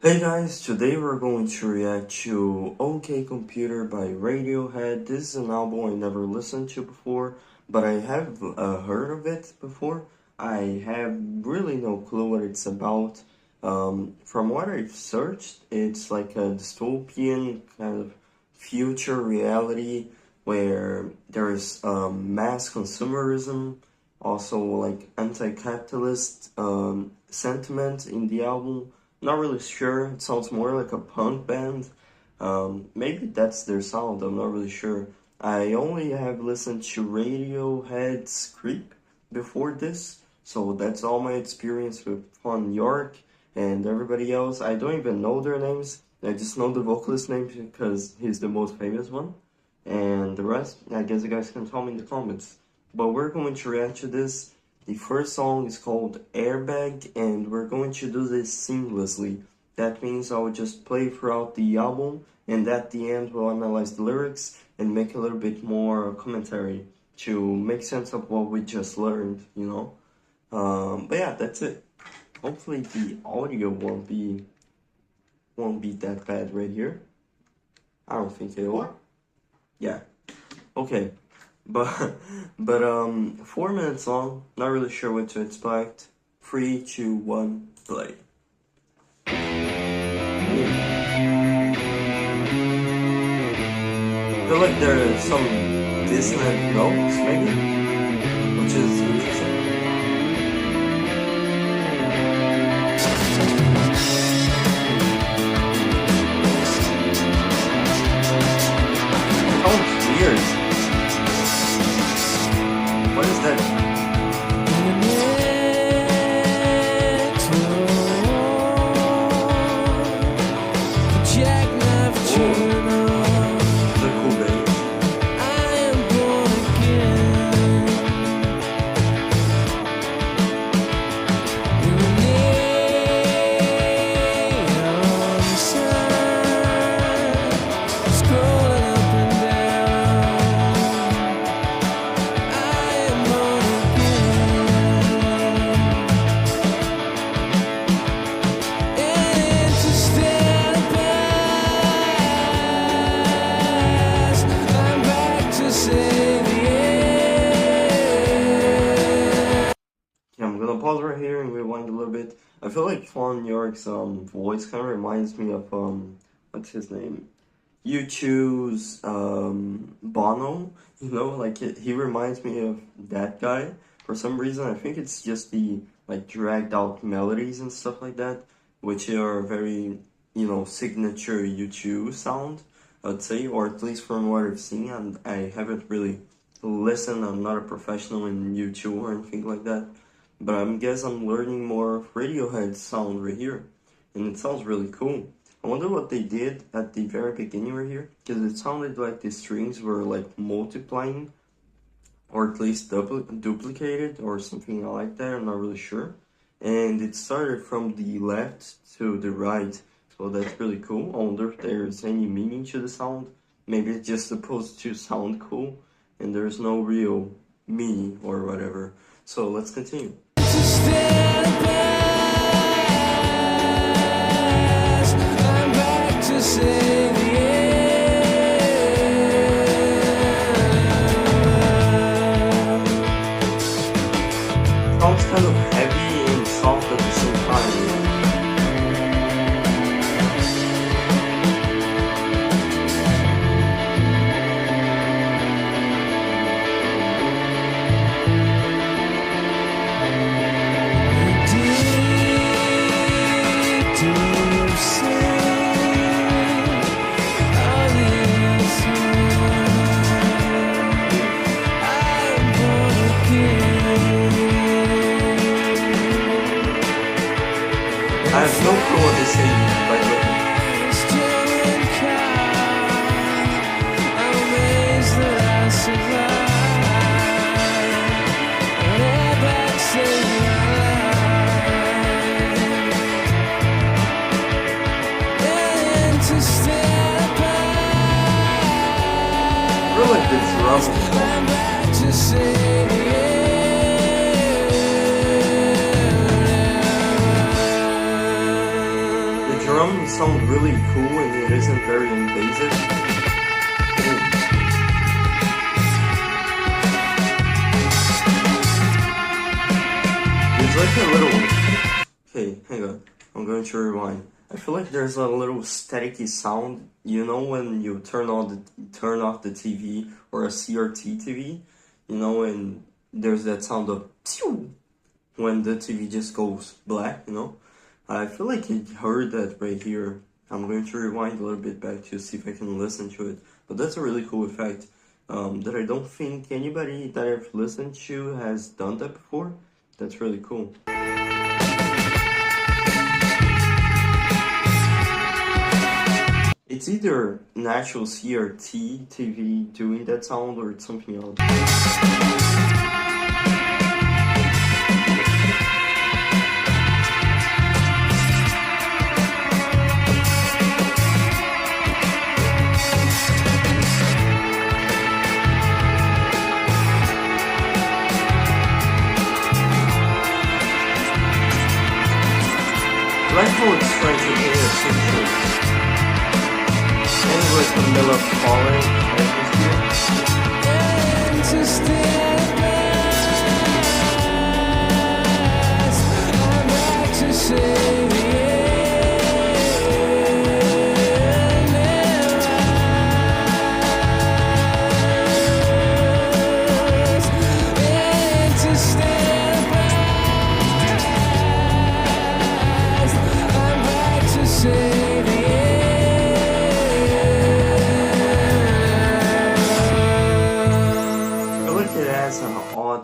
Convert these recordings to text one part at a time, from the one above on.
Hey guys, today we're going to react to OK Computer by Radiohead. This is an album I never listened to before, but I have heard of it before. I have really no clue what it's about. From what I've searched, it's like a dystopian kind of future reality where there's mass consumerism, also like anti-capitalist sentiment in the album. Not really sure. It sounds more like a punk band. Maybe that's their sound. I'm not really sure. I only have listened to Radiohead's Creep before this, so that's all my experience with Thom Yorke and everybody else. I don't even know their names. I just know the vocalist name because he's the most famous one. And the rest, I guess you guys can tell me in the comments. But we're going to react to this. The first song is called Airbag, and we're going to do this seamlessly. That means I will just play throughout the album, and at the end we'll analyze the lyrics and make a little bit more commentary to make sense of what we just learned, you know? But yeah, that's it. Hopefully the audio won't be that bad right here. I don't think it will. Yeah. Okay. But 4 minutes long, not really sure what to expect. 3, 2, 1, play. I feel like there are some dissonant notes, maybe, which is interesting. It sounds weird. What is that? Pause right here and rewind a little bit. I feel like Thom Yorke's voice kind of reminds me of what's his name? U2's Bono. You know, like he reminds me of that guy for some reason. I think it's just the like dragged out melodies and stuff like that, which are very, you know, signature U2 sound, I'd say, or at least from what I've seen. And I haven't really listened. I'm not a professional in U2 or anything like that. But I guess I'm learning more of Radiohead's sound right here. And it sounds really cool. I wonder what they did at the very beginning right here. Because it sounded like the strings were like multiplying. Or at least duplicated or something like that. I'm not really sure. And it started from the left to the right. So that's really cool. I wonder if there's any meaning to the sound. Maybe it's just supposed to sound cool. And there's no real meaning or whatever. So let's continue. Sounds kind of heavy and soft at the same time. I have no clue what they say, by the way. I feel like it's wrong. sound really cool and it isn't very invasive. There's like a little... Okay, hang on. I'm going to rewind. I feel like there's a little staticky sound, you know, when you turn off the TV or a CRT TV, you know, and there's that sound of pew when the TV just goes black, you know. I feel like I heard that right here. I'm going to rewind a little bit back to see if I can listen to it. But that's a really cool effect that I don't think anybody that I've listened to has done that before. That's really cool. It's either an actual CRT TV doing that sound or it's something else. I like how it's trying to pay attention. And like a melancholic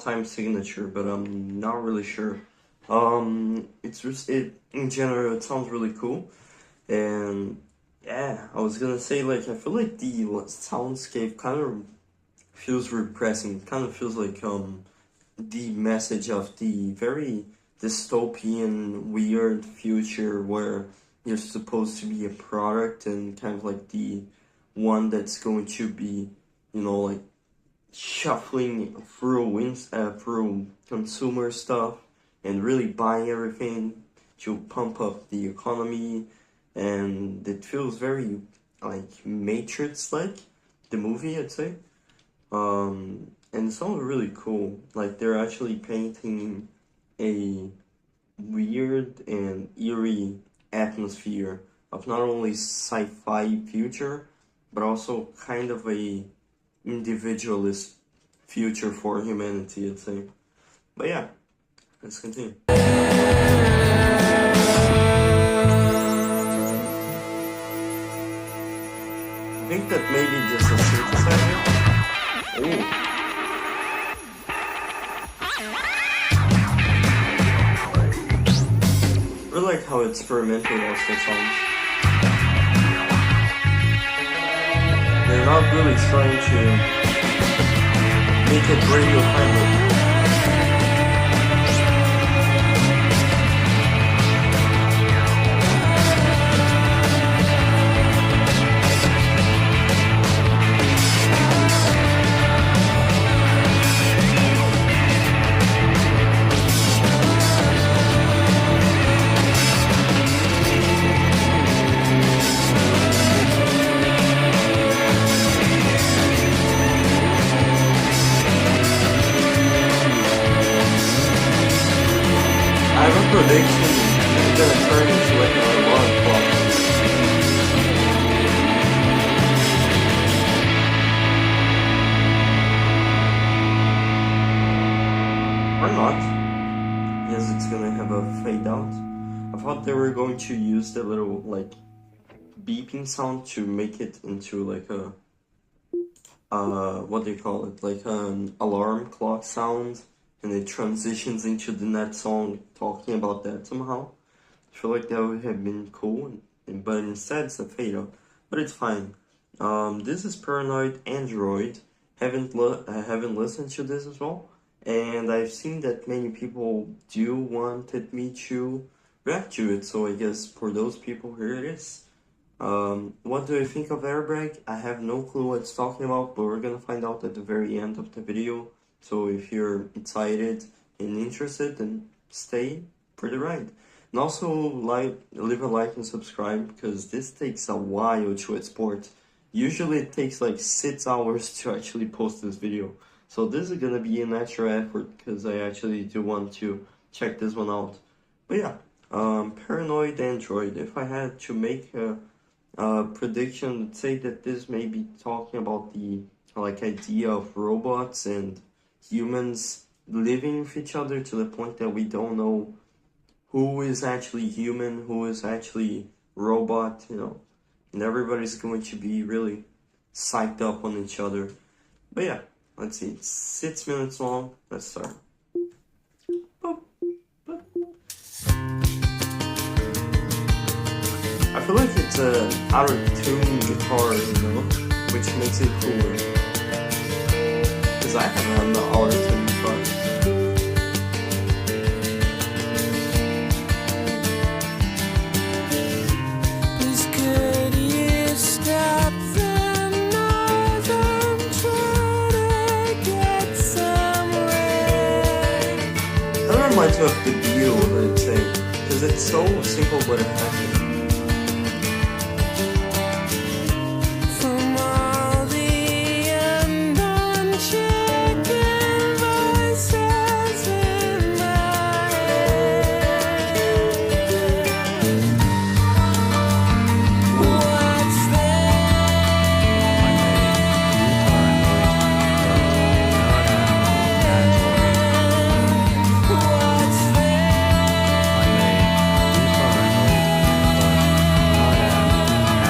time signature, but I'm not really sure. It's just in general, it sounds really cool, and yeah, I was gonna say, like, I feel like the soundscape kind of feels repressing. It kind of feels like the message of the very dystopian, weird future where you're supposed to be a product and kind of like the one that's going to be, you know, like shuffling through consumer stuff and really buying everything to pump up the economy, and it feels very like Matrix-like, the movie, I'd say. And it sounds really cool. Like they're actually painting a weird and eerie atmosphere of not only sci-fi future, but also kind of a individualist future for humanity, I'd say. But yeah, let's continue. I think that maybe just a synthesizer. Ooh. I really like how experimental also sounds. They're not really trying to make it radio friendly. Prediction is gonna turn into like an alarm clock. Or not. Yes, it's gonna have a fade out. I thought they were going to use the little like beeping sound to make it into like a what do you call it? Like an alarm clock sound. And it transitions into the next song talking about that somehow. I feel like that would have been cool, but instead it's a fade out. But it's fine. This is Paranoid Android. I haven't listened to this as well, and I've seen that many people do wanted me to react to it. So I guess for those people, here it is. What do I think of Airbag? I have no clue what it's talking about, but we're gonna find out at the very end of the video. So if you're excited and interested, then stay for the ride. And also leave a like and subscribe, because this takes a while to export. Usually it takes like 6 hours to actually post this video. So this is gonna be an extra effort, because I actually do want to check this one out. But yeah, Paranoid Android. If I had to make a prediction, I'd say that this may be talking about the idea of robots and humans living with each other to the point that we don't know who is actually human, who is actually robot, and everybody's going to be really psyched up on each other. But yeah, let's see, it's 6 minutes long. Let's start. Boop, boop. I feel like it's an out-of-tune guitar, which makes it cooler. Because I haven't had the out-of-tune guitar. Reminds me of the deal, I'd say, because it's so simple but effective. From all the unknown chicken voices in my head, what's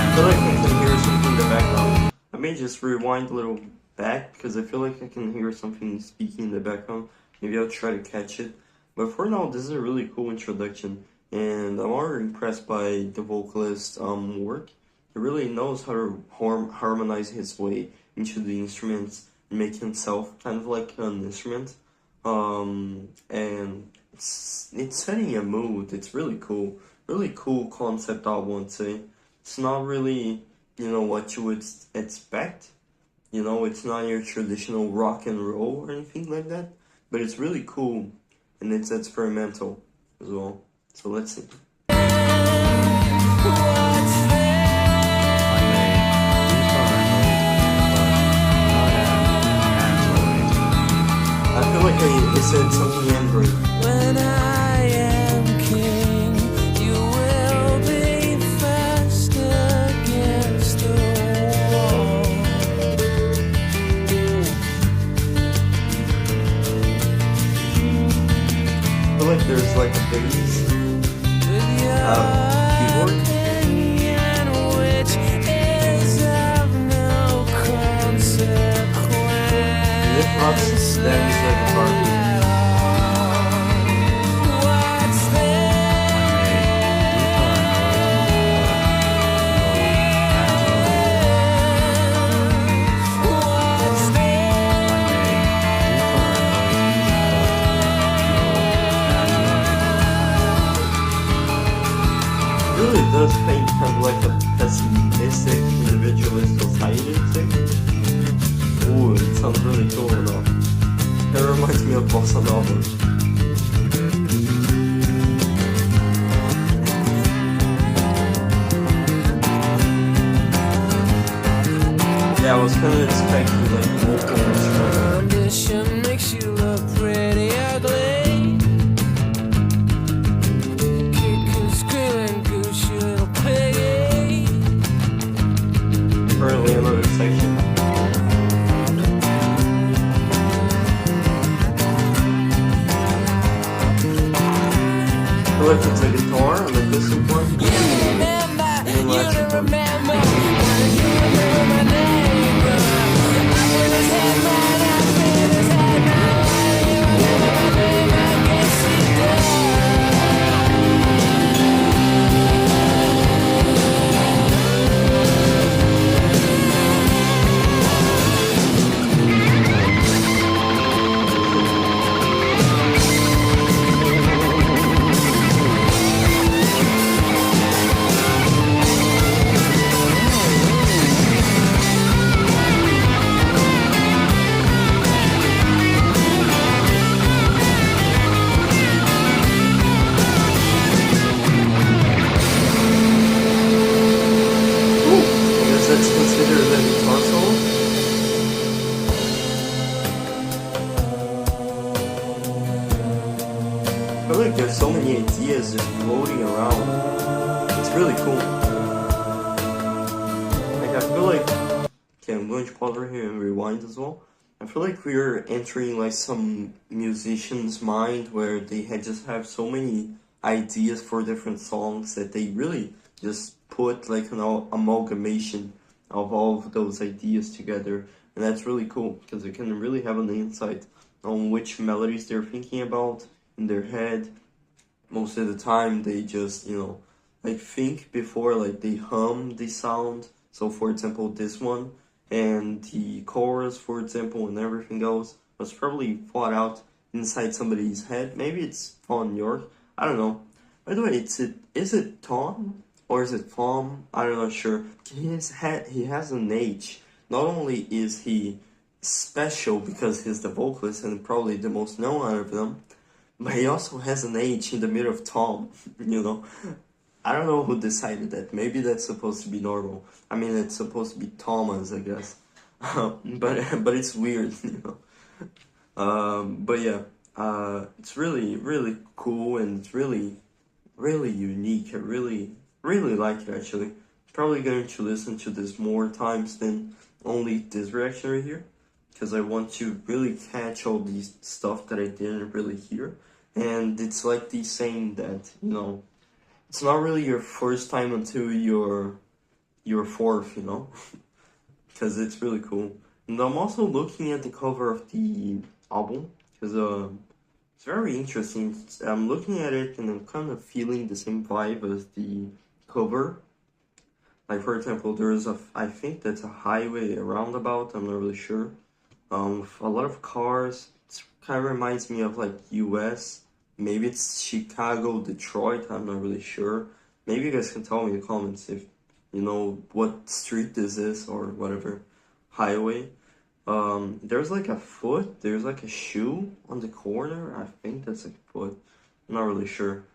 I feel like I can hear something in the background. I may just rewind a little back, because I feel like I can hear something speaking in the background. Maybe I'll try to catch it. But for now, this is a really cool introduction, and I'm already impressed by the vocalist's work. He really knows how to harmonize his way into the instruments and make himself kind of like an instrument. And it's setting a mood. It's really cool. Really cool concept, I would say. It's not really, what you would expect. It's not your traditional rock and roll or anything like that. But it's really cool, and it's experimental as well. So let's see. I feel like I said something Android. when I am king, you will be fast against the wall. I feel like there's like a bass With your keyboard. opinion, which is of no consequence. And if not, then it's like a guitar. What's It really does paint kind of like a pessimistic, individualist society thing. Ooh, it sounds really cool though. It reminds me of bossa nova. Yeah, I was kind of expecting like vocal instrumental. ambition makes you look pretty ugly. Kick and screaming goose, you little piggy. Currently another section. I feel like it's a guitar and a distant one. You remember when you remember my name. I feel his head, man, I feel his head now. feel like, okay, I'm going to pause right here and rewind as well. I feel like we're entering like some musician's mind where they had just have so many ideas for different songs that they really just put like an amalgamation of all of those ideas together, and that's really cool because you can really have an insight on which melodies they're thinking about in their head. Most of the time they just, like think before like they hum the sound. So for example, this one and the chorus, for example, and everything else was probably thought out inside somebody's head. Maybe it's on yours. I don't know. By the way, is it Tom or is it Tom? I'm not sure. He has an H. Not only is he special because he's the vocalist and probably the most known out of them, but he also has an H in the middle of Tom. I don't know who decided that. Maybe that's supposed to be normal. I mean, it's supposed to be Thomas, I guess. But it's weird, But yeah, it's really, really cool, and it's really, really unique. I really, really like it, actually. Probably going to listen to this more times than only this reaction right here, because I want to really catch all these stuff that I didn't really hear. And it's like the saying that, it's not really your first time until your fourth, because it's really cool. And I'm also looking at the cover of the album, because it's very interesting. I'm looking at it and I'm kind of feeling the same vibe as the cover. Like, for example, there's I think that's a highway, a roundabout, I'm not really sure. With a lot of cars. It kind of reminds me of like US. Maybe it's Chicago, Detroit, I'm not really sure. Maybe you guys can tell me in the comments if you know what street this is or whatever highway. There's like a foot, there's like a shoe on the corner. I think that's a foot. I'm not really sure.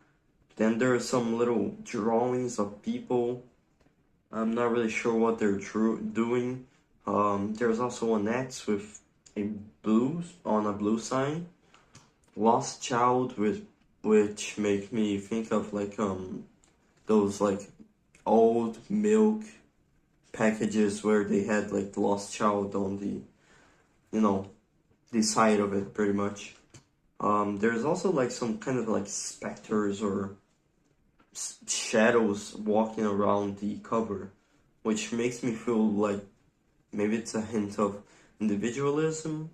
Then there are some little drawings of people. I'm not really sure what they're doing. There's also an X with a blue sign. Lost Child, which make me think of like those like old milk packages where they had like Lost Child on the side of it, pretty much. There's also like some kind of like specters or shadows walking around the cover, which makes me feel like maybe it's a hint of individualism,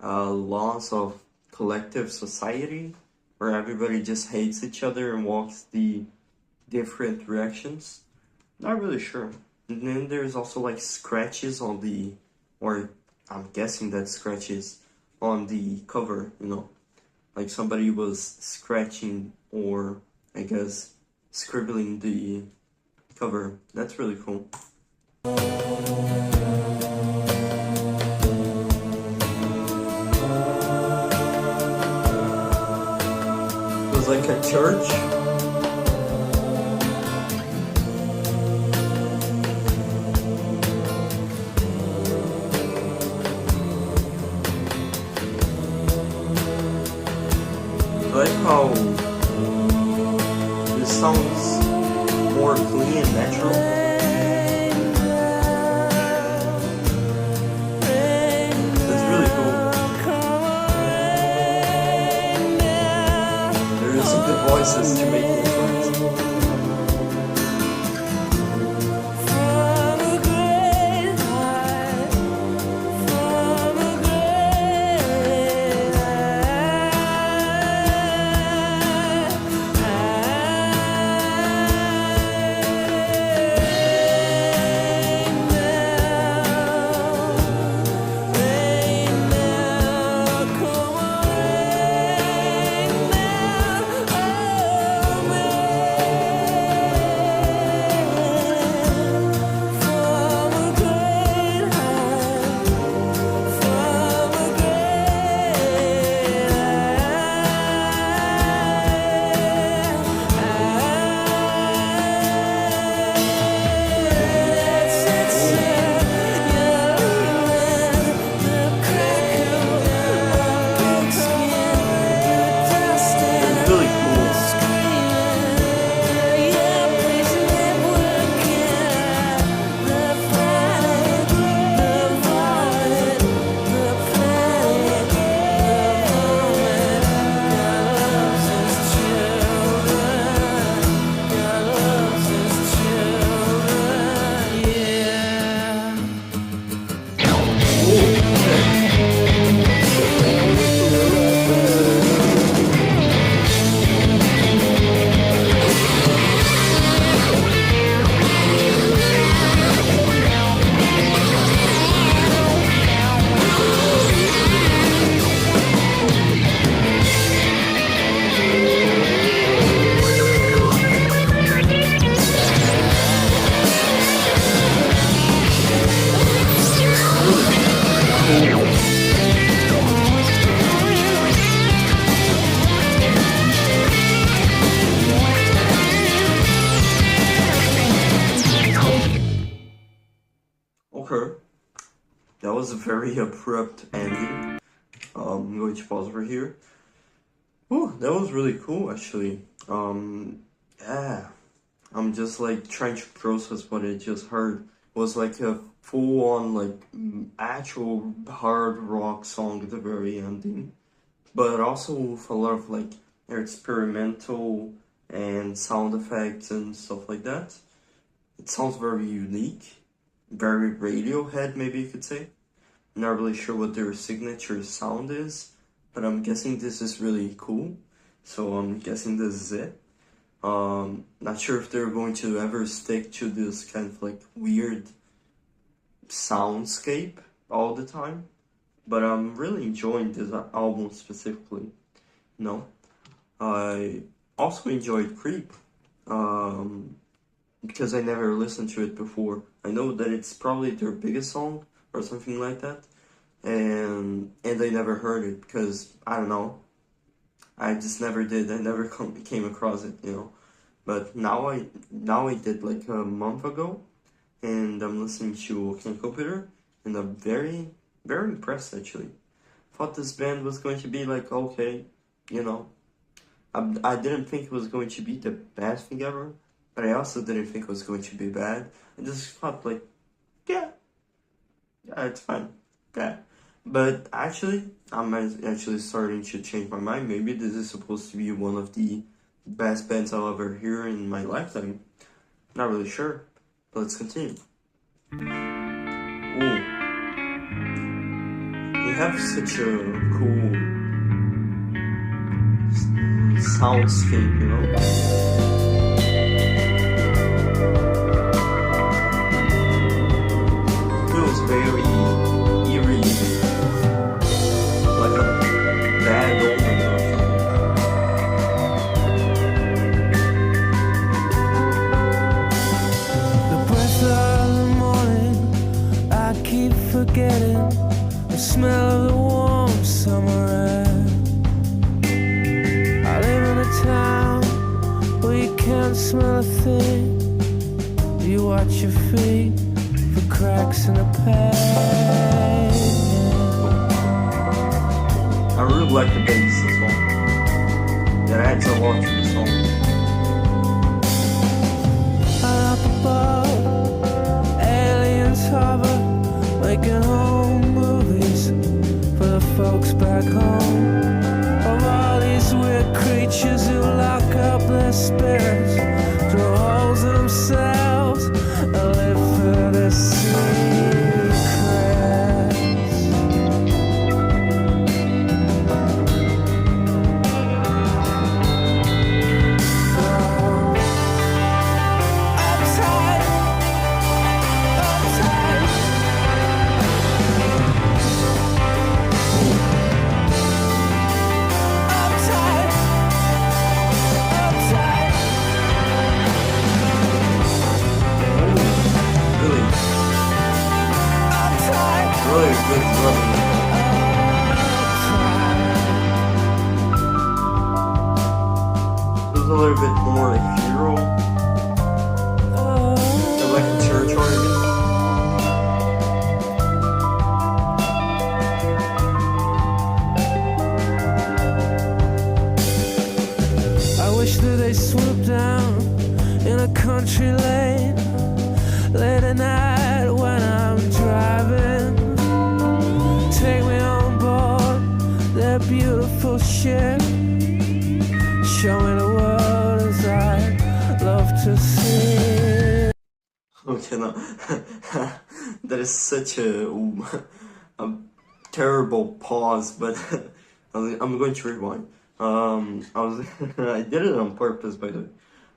loss of collective society, where everybody just hates each other and walks the different directions. Not really sure. And then there's also like scratches on the, or I'm guessing that scratches on the cover, like somebody was scratching or I guess scribbling the cover. That's really cool. It was like a church. I like how this sounds more clean and natural. That's really cool. There is some good voices to make it fun. Okay. That was a very abrupt ending. I'm going to pause over here. Ooh, that was really cool, actually. Yeah. I'm just like trying to process what I just heard. It was like a full-on, like, actual hard rock song at the very ending. But also with a lot of like experimental and sound effects and stuff like that. It sounds very unique. Very Radiohead, maybe you could say. Not really sure what their signature sound is, but I'm guessing this is really cool. So I'm guessing this is it. Not sure if they're going to ever stick to this kind of like weird soundscape all the time, but I'm really enjoying this album specifically. No, I also enjoyed Creep, because I never listened to it before. I know that it's probably their biggest song or something like that, and I never heard it because I don't know. I just never did. I never came across it, you know. But now I did like a month ago, and I'm listening to King Computer, and I'm very impressed actually. Thought this band was going to be like okay, you know. I didn't think it was going to be the best thing ever, but I also didn't think it was going to be bad. I just thought like, yeah, it's fine, yeah. But actually, I'm actually starting to change my mind. Maybe this is supposed to be one of the best bands I'll ever hear in my lifetime. Not really sure, but let's continue. Ooh, they have such a cool soundscape, you know? Feels very eerie, like a bad omen or something. The breath of the morning, I keep forgetting the smell of the warm summer air. I live in a town where you can't smell a thing. You watch your feet for cracks in the pavement. I really like the bass as well. That adds a lot to the song. Up above, aliens hover, making home movies for the folks back home. Of all these weird creatures who lock up their spirits, throw holes in themselves, and live for the secrets. Uptight, uptight. Uptight, uptight. Really, Uptight, really good drumming. It was a little bit more like hero, like a church organ. I wish that they swooped down in a country lane late at night when I'm driving. Take me on board their beautiful ship. Show me the world as I love to see. Okay, no. That is such a terrible pause, but I'm going to rewind. I did it on purpose, by the way.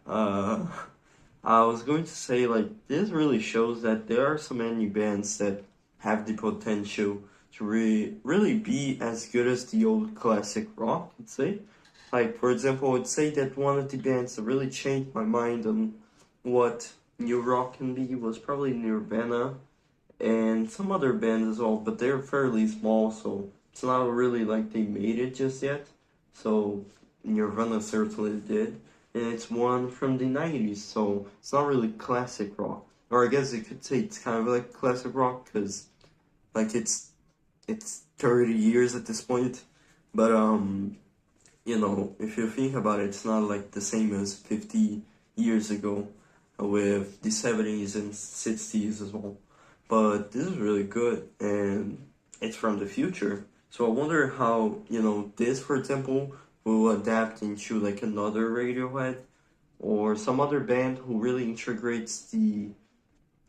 I was going to say, like, this really shows that there are so many bands that have the potential to really be as good as the old classic rock, I'd say. Like, for example, I would say that one of the bands that really changed my mind on what new rock can be was probably Nirvana and some other bands as well, but they're fairly small, so it's not really like they made it just yet. So Nirvana certainly did, and it's one from the 90s, so it's not really classic rock. or I guess you could say it's kind of like classic rock, because like it's 30 years at this point. But you know, if you think about it, it's not like the same as 50 years ago with the 70s and 60s as well. But this is really good, and it's from the future. So I wonder how, you know, this, for example, will adapt into like another Radiohead or some other band who really integrates the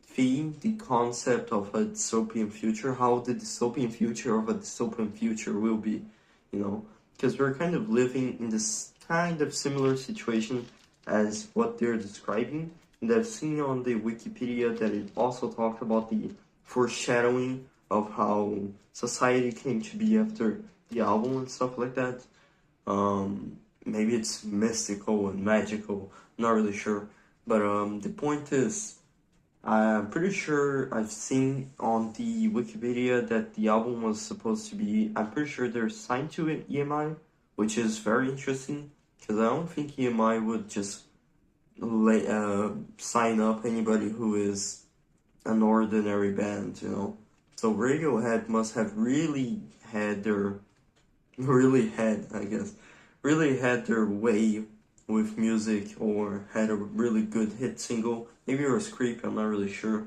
theme, the concept of a dystopian future, how the dystopian future of a dystopian future will be, you know, because we're kind of living in this kind of similar situation as what they're describing. And I've seen on the Wikipedia that it also talked about the foreshadowing of how society came to be after the album and stuff like that. Maybe it's mystical and magical, not really sure. But the point is, I'm pretty sure I've seen on the Wikipedia that the album was supposed to be, I'm pretty sure they're signed to it, EMI, which is very interesting, because I don't think EMI would just sign up anybody who is an ordinary band, you know. So Radiohead must have really had their way with music, or had a really good hit single, maybe it was Creep, I'm not really sure,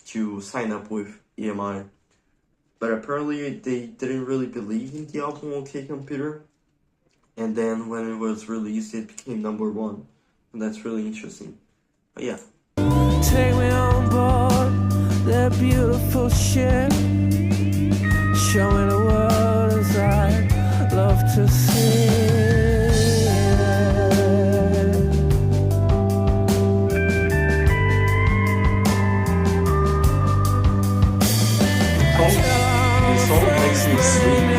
to sign up with EMI. But apparently they didn't really believe in the album OK Computer, and then when it was released it became #1, and that's really interesting. But yeah. Take me on board that beautiful ship. Show me the world as I love to see. This song makes me sleepy.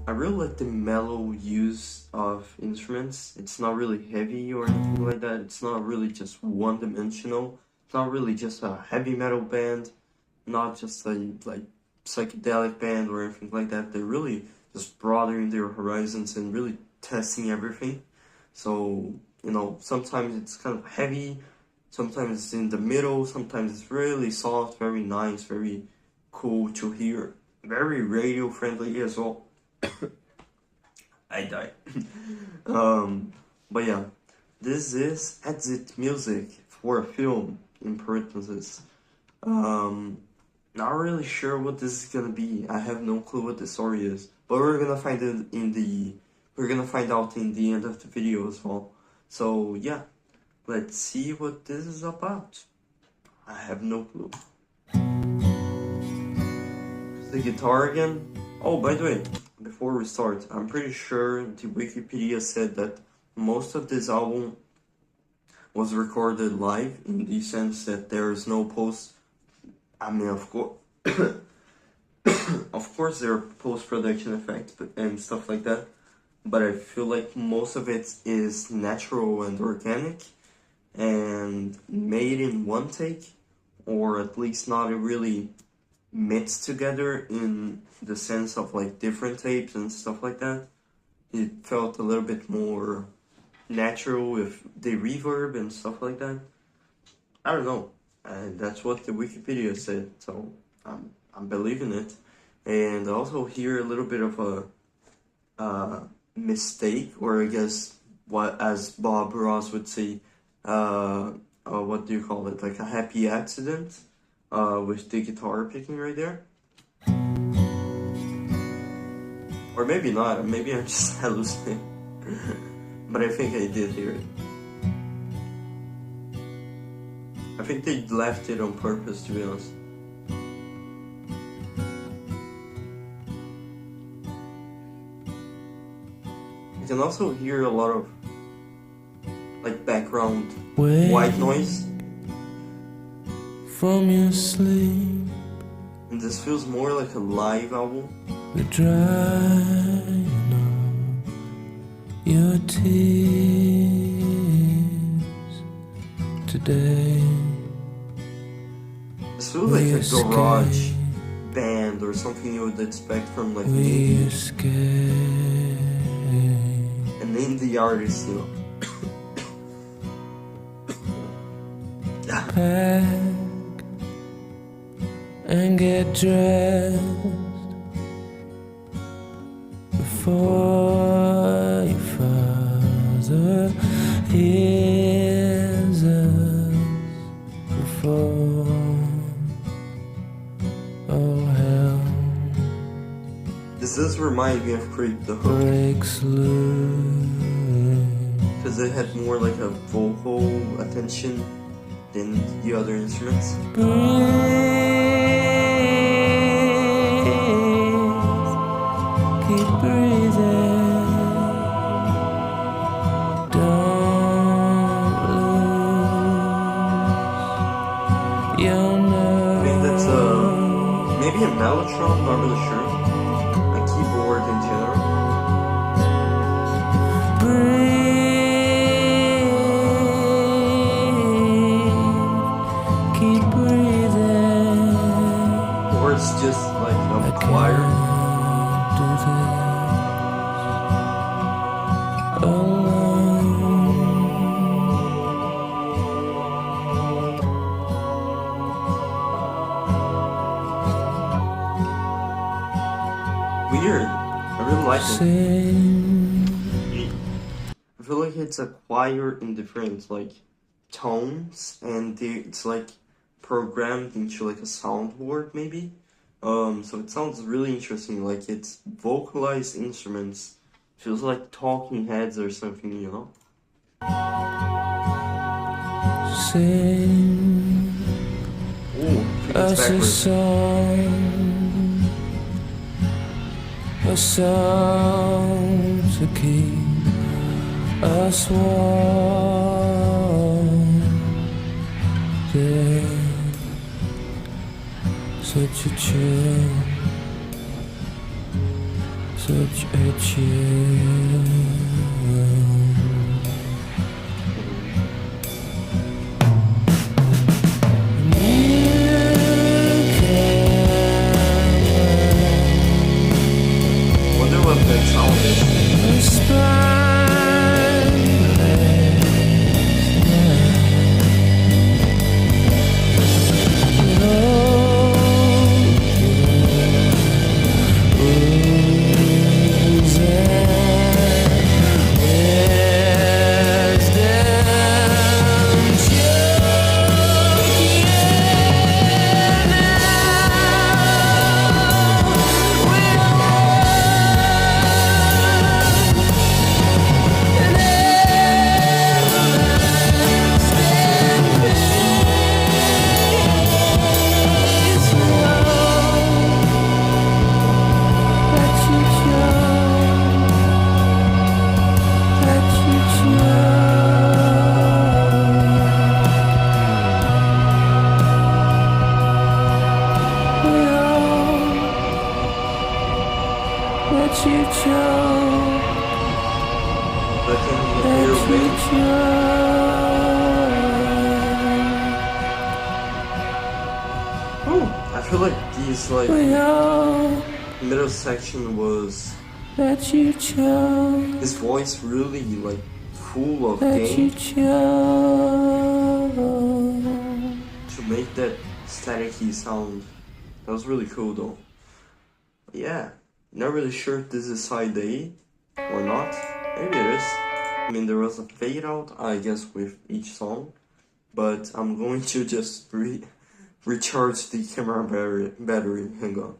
I really like the mellow use of instruments. It's not really heavy or anything like that. It's not really just one-dimensional. It's not really just a heavy metal band, not just a like psychedelic band or anything like that. They're really just broadening their horizons and really testing everything. So, you know, sometimes it's kind of heavy, sometimes it's in the middle, sometimes it's really soft, very nice, very cool to hear. Very radio friendly as well. I died. But yeah, this is exit music for a film, in parentheses. Not really sure what this is gonna be. I have no clue what the story is, but we're gonna find out in the end of the video as well. So yeah, let's see what this is about. I have no clue. The guitar again. Oh, by the way, before we start, I'm pretty sure the Wikipedia said that most of this album was recorded live, in the sense that there is no I mean, of course, of course, there are post-production effects and stuff like that, but I feel like most of it is natural and organic, and made in one take, or at least not really mixed together in the sense of like different tapes and stuff like that. It felt a little bit more natural with the reverb and stuff like that. I don't know. That's what the Wikipedia said, so I'm believing it. And I also hear a little bit of a mistake, or I guess what, as Bob Ross would say, what do you call it? Like a happy accident with the guitar picking right there. Or maybe not. Maybe I'm just hallucinating. But I think I did hear it. I think they left it on purpose, to be honest. You can also hear a lot of like background white noise from your sleep. And this feels more like a live album. The drying of your tears today. This feels like a garage band or something you would expect from like the 80s. And name the artist, you know. Pack and get dressed before your father hears us. Before all hell This does remind me of Creep the Hook, breaks loose. because it had more like a vocal attention than the other instruments. Keep breathing. Don't lose your nerve. I think that's maybe a mellotron, not really sure. A keyboard in general. Keep breathing. Or it's just like a choir. Do this alone. Weird. I really like it. Sing. I feel like it's a choir in different like tones, and it's like programmed into like a soundboard maybe. So it sounds really interesting. Like it's vocalized instruments. Feels like talking heads or something, you know. Sing Ooh, us a backwards. song to keep us warm. Yeah, such a chill, such a chill. Wonder what that sound is. Yeah. that you chose, But can you that hear you me? chose. Ooh, I feel like these like We all middle section was that you chose, his voice really like full of that you gain chose. to make that staticky sound. That was really cool though. Yeah, not really sure if this is side A or not. Maybe it is. I mean, there was a fade out, I guess, with each song. But I'm going to just recharge the camera battery. Hang on.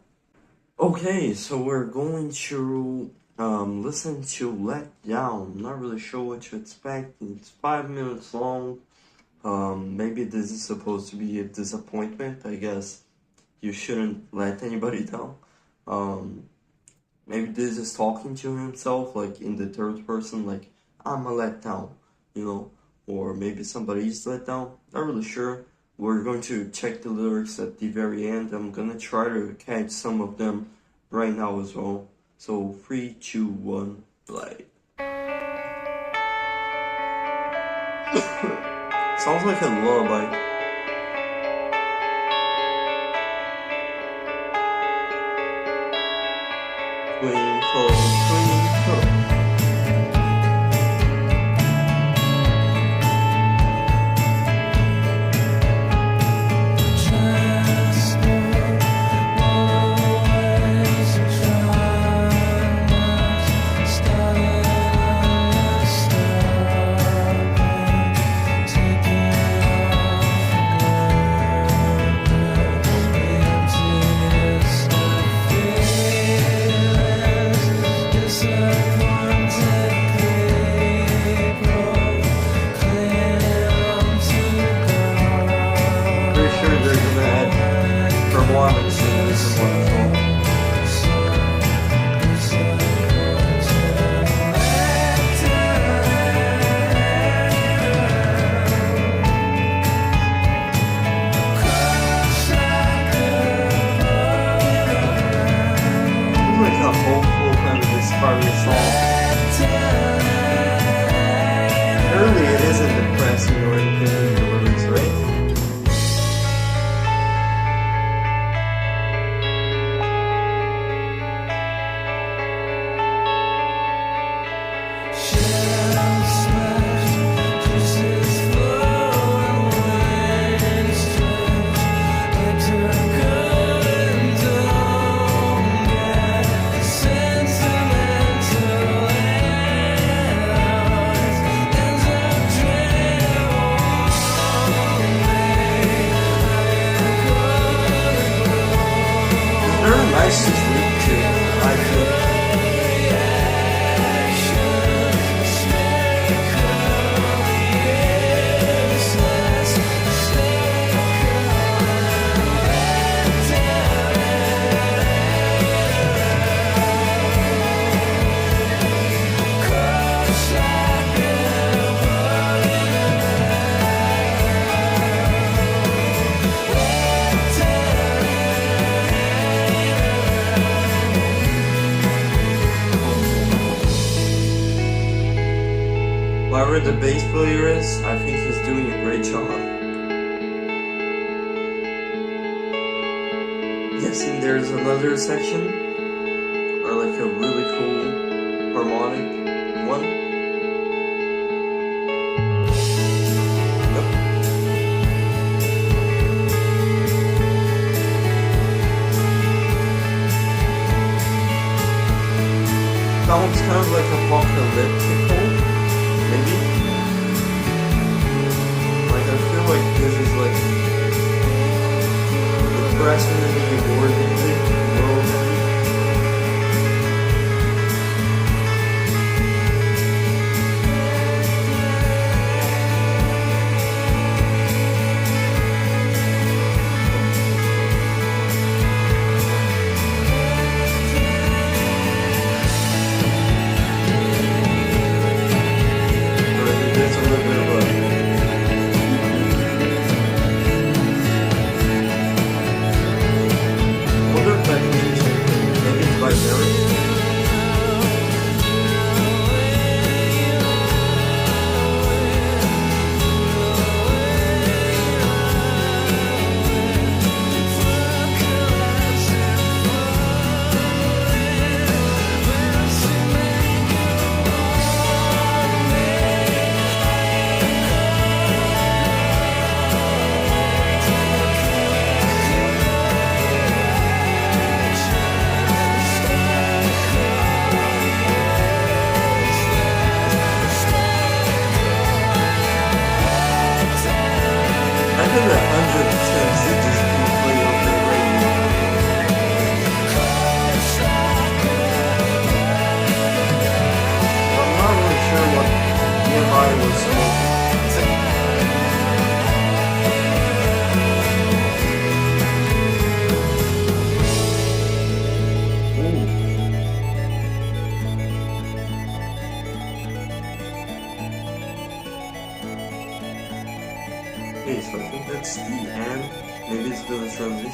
Okay, so we're going to listen to Let Down. Not really sure what to expect. It's 5 minutes long. Maybe this is supposed to be a disappointment. I guess you shouldn't let anybody down. Maybe this is talking to himself, like in the third person, like I'm a let down, you know, or maybe somebody's let down. Not really sure. We're going to check the lyrics at the very end. I'm gonna try to catch some of them right now as well. So 3, 2, 1, play. Sounds like a lullaby. Twinkle, twinkle. Whoever the bass player is, I think he's doing a great job. Yes, and there's another section, or like a really cool harmonic one. Yep. Sounds kind of like apocalyptical. Maybe? Like, I feel like this is like depressingly morbidly world.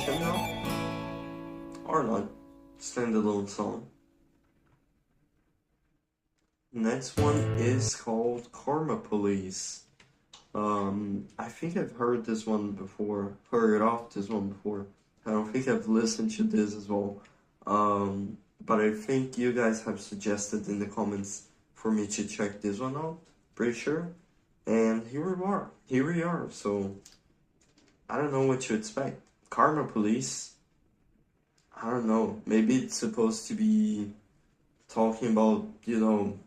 compilation now. Or not. Standalone song. Next one is called Karma Police. I think I've heard this one before. Heard of this one before. I don't think I've listened to this as well. But I think you guys have suggested in the comments for me to check this one out. Pretty sure. And here we are. Here we are. So I don't know what to expect. Karma Police. I don't know. Maybe it's supposed to be talking about, you know,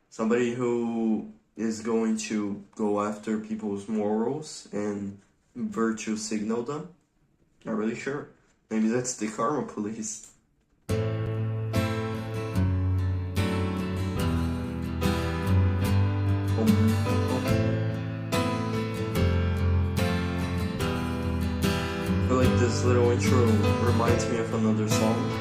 somebody who is going to go after people's morals and virtue signal them. Not really sure. Maybe that's the Karma Police. I feel like this little intro reminds me of another song.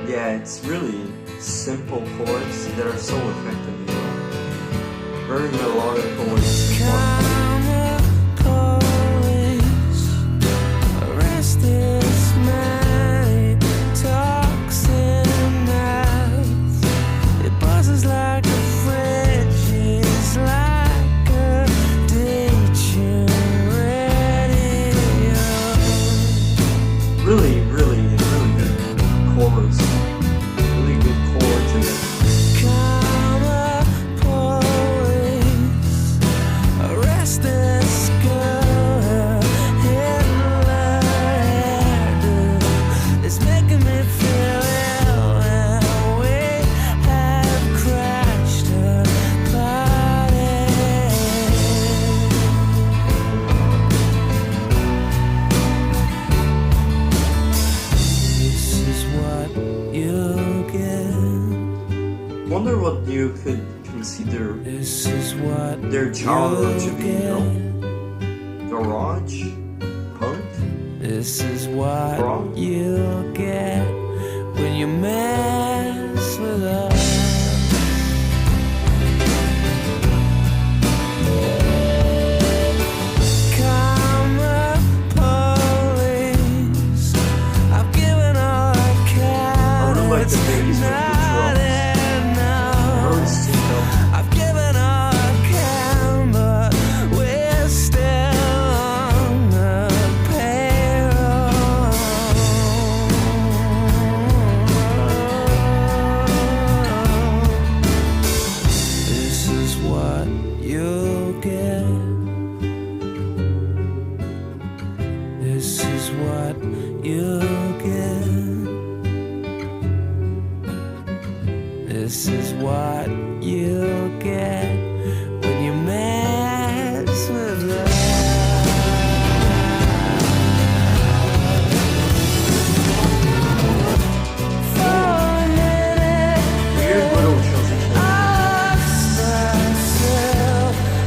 Yeah, it's really simple chords that are so effective, you know. Very melodic chords. Really, really, really good chorus. Really good chords in it. Wonder what you could consider their genre to be, you know? Garage? Punk? This is what Prog? you get when you mess with us. Karma Police, I've given all I can. I don't like the bass with the drums. I've given all I can, but we're still on the payroll. This is what you'll get. This is what you'll get. This is what you'll get when you mess with us. For a minute, Weird little transition.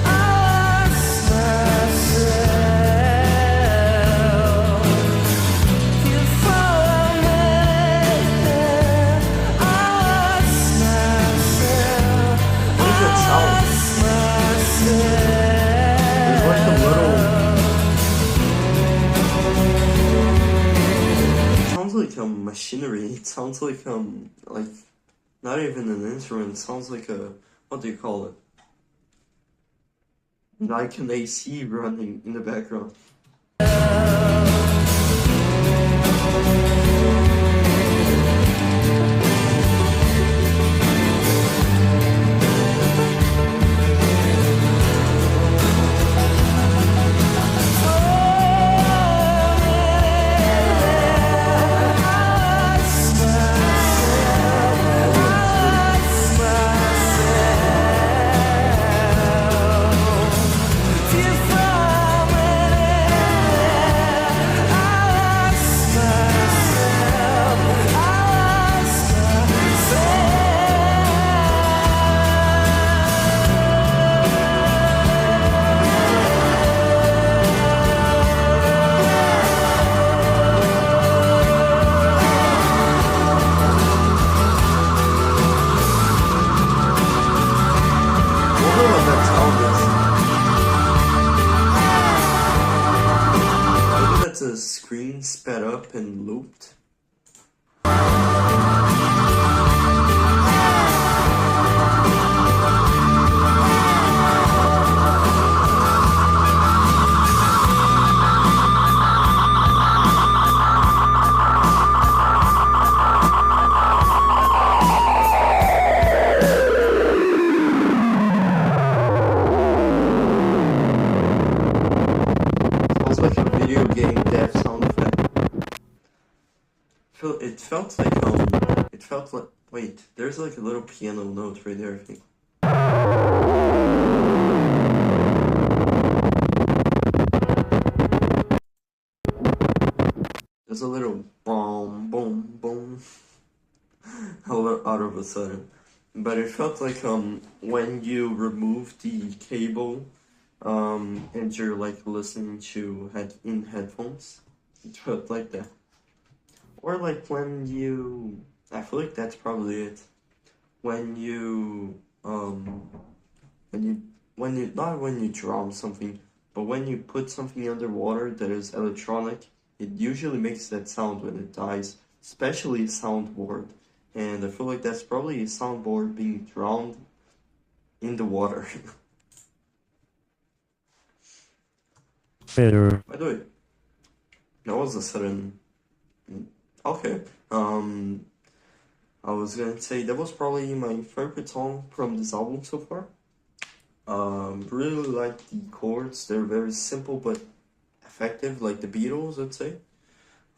I lost myself. You for a minute, I lost myself. What does that sound? There's like a little... It sounds like machinery. It sounds like not even an instrument. It sounds like a... What do you call it? Like an AC running in the background. screen sped up and looped. Sounds like a video game dev sound effect. It felt like, wait, there's like a little piano note right there, I think. There's a little boom, boom, boom, out of a sudden. But it felt like, when you remove the cable, and you're like listening to headphones, it felt like that. Or like when you, I feel like that's probably it. When you, not when you drum something, but when you put something underwater that is electronic, it usually makes that sound when it dies, especially a soundboard. And I feel like that's probably a soundboard being drowned in the water. Bitter. By the way, that was a sudden. Okay. I was gonna say that was probably my favorite song from this album so far. Really like the chords. They're very simple but effective, like the Beatles, I'd say.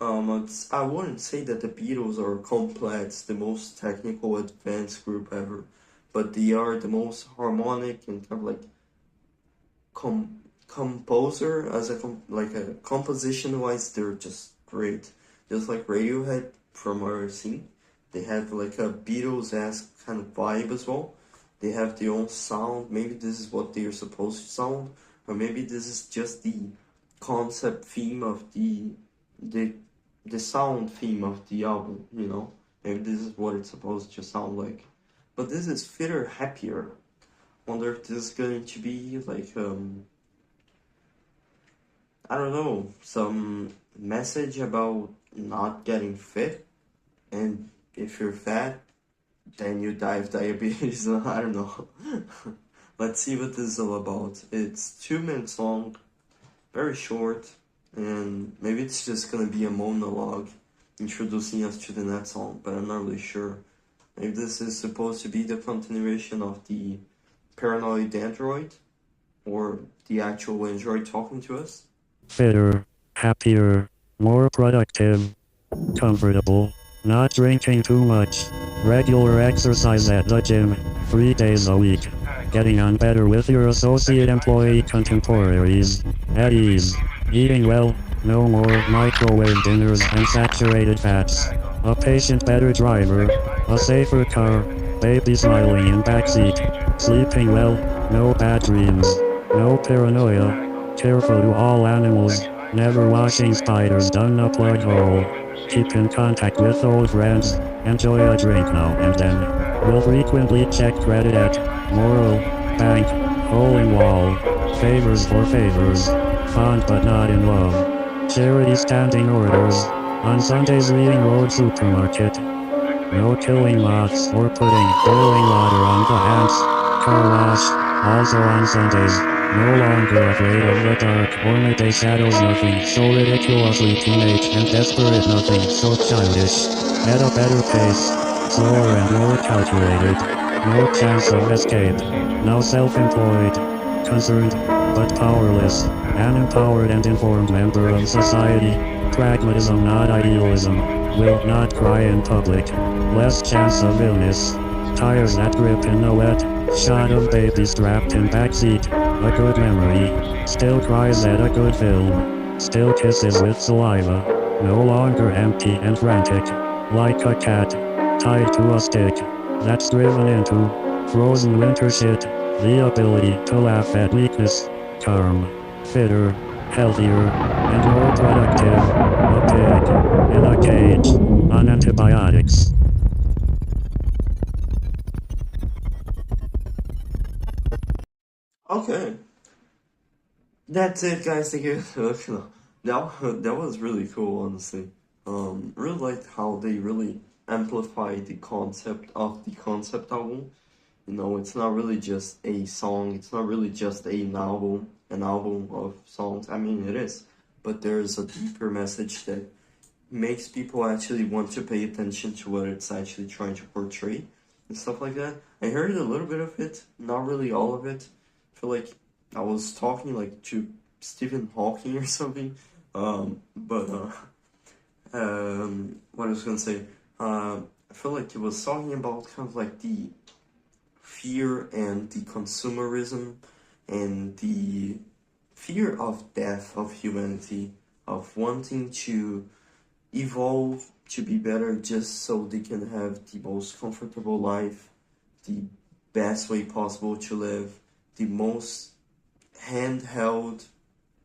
I wouldn't say that the Beatles are complex, the most technical, advanced group ever, but they are the most harmonic and kind of like composer as a composition wise. They're just great. Just like Radiohead from our scene, they have like a Beatles-esque kind of vibe as well. They have their own sound. Maybe this is what they are supposed to sound, or maybe this is just the concept theme of the sound theme of the album, you know? Maybe this is what it's supposed to sound like. But this is fitter, happier. Wonder if this is going to be like, I don't know, some message about not getting fit, and if you're fat, then you die of diabetes. I don't know. Let's see what this is all about. It's 2 minutes long, very short, and maybe it's just gonna be a monologue introducing us to the next song, but I'm not really sure. Maybe this is supposed to be the continuation of the paranoid android, or the actual android talking to us. Fitter. Happier. More productive. Comfortable. Not drinking too much. Regular exercise at the gym. 3 days a week. Getting on better with your associate employee contemporaries. At ease. Eating well. No more microwave dinners and saturated fats. A patient better driver. A safer car. Baby smiling in backseat. Sleeping well. No bad dreams. No paranoia. Careful to all animals. Never washing spiders down a plug hole. Keep in contact with old friends. Enjoy a drink now and then. Will frequently check credit at Moral, Bank, Hole in Wall. Favors for favors. Fond but not in love. Charity standing orders. On Sundays reading Road Supermarket. No killing moths or putting boiling water on the ants. Car wash. Also on Sundays. No longer afraid of the dark or midday shadows. Nothing so ridiculously teenage and desperate. Nothing so childish. At a better pace. Slower and more calculated. No chance of escape. Now self-employed. Concerned, but powerless. An empowered and informed member of society. Pragmatism not idealism. Will not cry in public. Less chance of illness. Tires that grip in the wet. Shot of baby strapped in backseat. A good memory. Still cries at a good film. Still kisses with saliva. No longer empty and frantic. Like a cat. Tied to a stick. That's driven into frozen winter shit. The ability to laugh at weakness. Calm. Fitter. Healthier. And more productive. A pig. In a cage. On antibiotics. Okay. That's it, guys. Thank you. that was really cool, honestly. Really liked how they really amplified the concept of the concept album. You know, it's not really just a song. It's not really just an album of songs. I mean, it is, but there's a deeper message that makes people actually want to pay attention to what it's actually trying to portray and stuff like that. I heard a little bit of it, not really all of it. I feel like I was talking like to Stephen Hawking or something. What I was gonna say, I feel like it was talking about kind of like the fear and the consumerism and the fear of death of humanity, of wanting to evolve to be better just so they can have the most comfortable life, the best way possible to live, the most handheld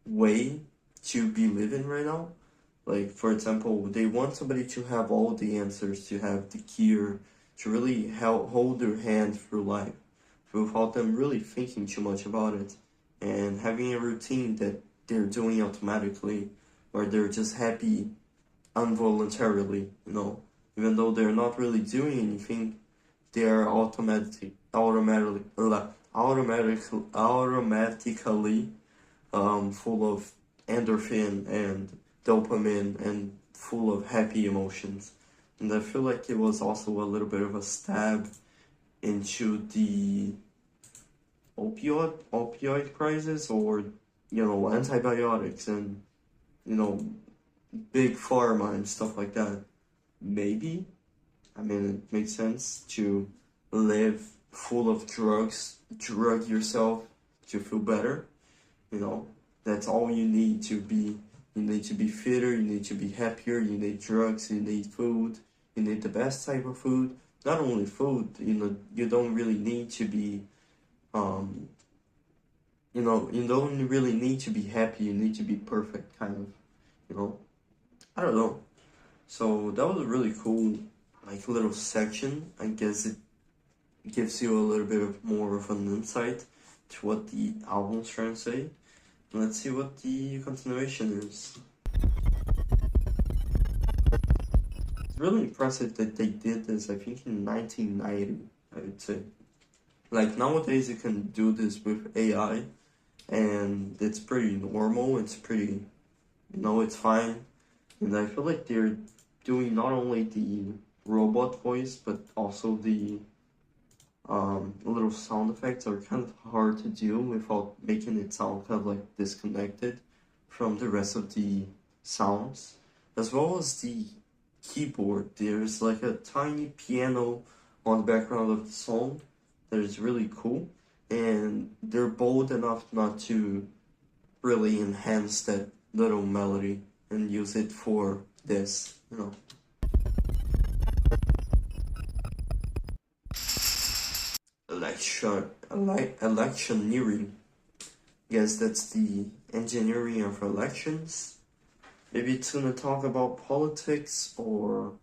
way to be living right now. Like, for example, they want somebody to have all the answers, to have the cure, to really hold their hand through life without them really thinking too much about it, and having a routine that they're doing automatically, or they're just happy involuntarily, you know, even though they're not really doing anything, they are automatically full of endorphin and dopamine and full of happy emotions. And I feel like it was also a little bit of a stab into the opioid crisis, or, you know, antibiotics and, you know, big pharma and stuff like that. Maybe. I mean, it makes sense to live full of drugs, drug yourself to feel better. You know, that's all you need to be. You need to be fitter, you need to be happier, you need drugs, you need food, you need the best type of food. Not only food, you know, you don't really need to be, you don't really need to be happy, you need to be perfect, kind of, you know. I don't know. So that was a really cool, like, little section. I guess it gives you a little bit of more of an insight to what the album's trying to say. Let's see what the continuation is. It's really impressive that they did this, I think, in 1990, I would say. Like, nowadays you can do this with AI, and it's pretty normal, it's pretty, you know, it's fine. And I feel like they're doing not only the robot voice, but also the little sound effects are kind of hard to do without making it sound kind of like disconnected from the rest of the sounds. As well as the keyboard, there's like a tiny piano on the background of the song that is really cool, and they're bold enough not to really enhance that little melody and use it for this, you know. Electioneering. Guess that's the engineering of elections. Maybe it's gonna talk about politics or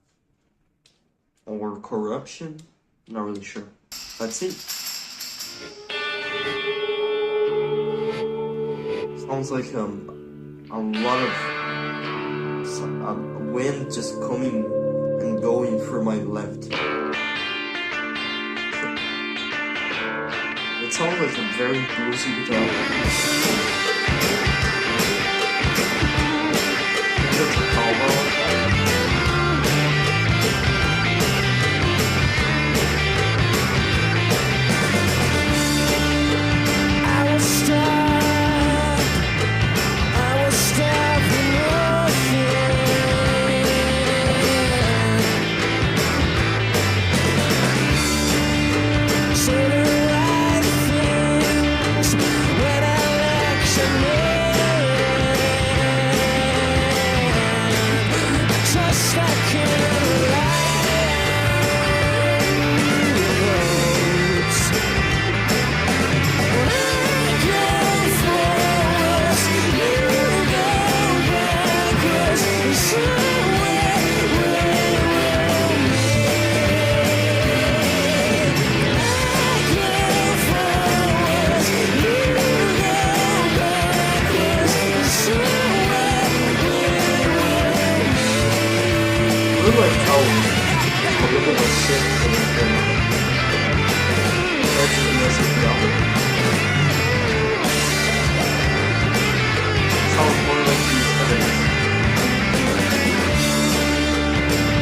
corruption. Not really sure. Let's see. Sounds like a lot of wind just coming and going through my left. It sounds like a very bluesy guitar. Just a cowbell. Say the right things when electioneering. a little bit of shit for the film. That's the music of the album. Sounds more like the others.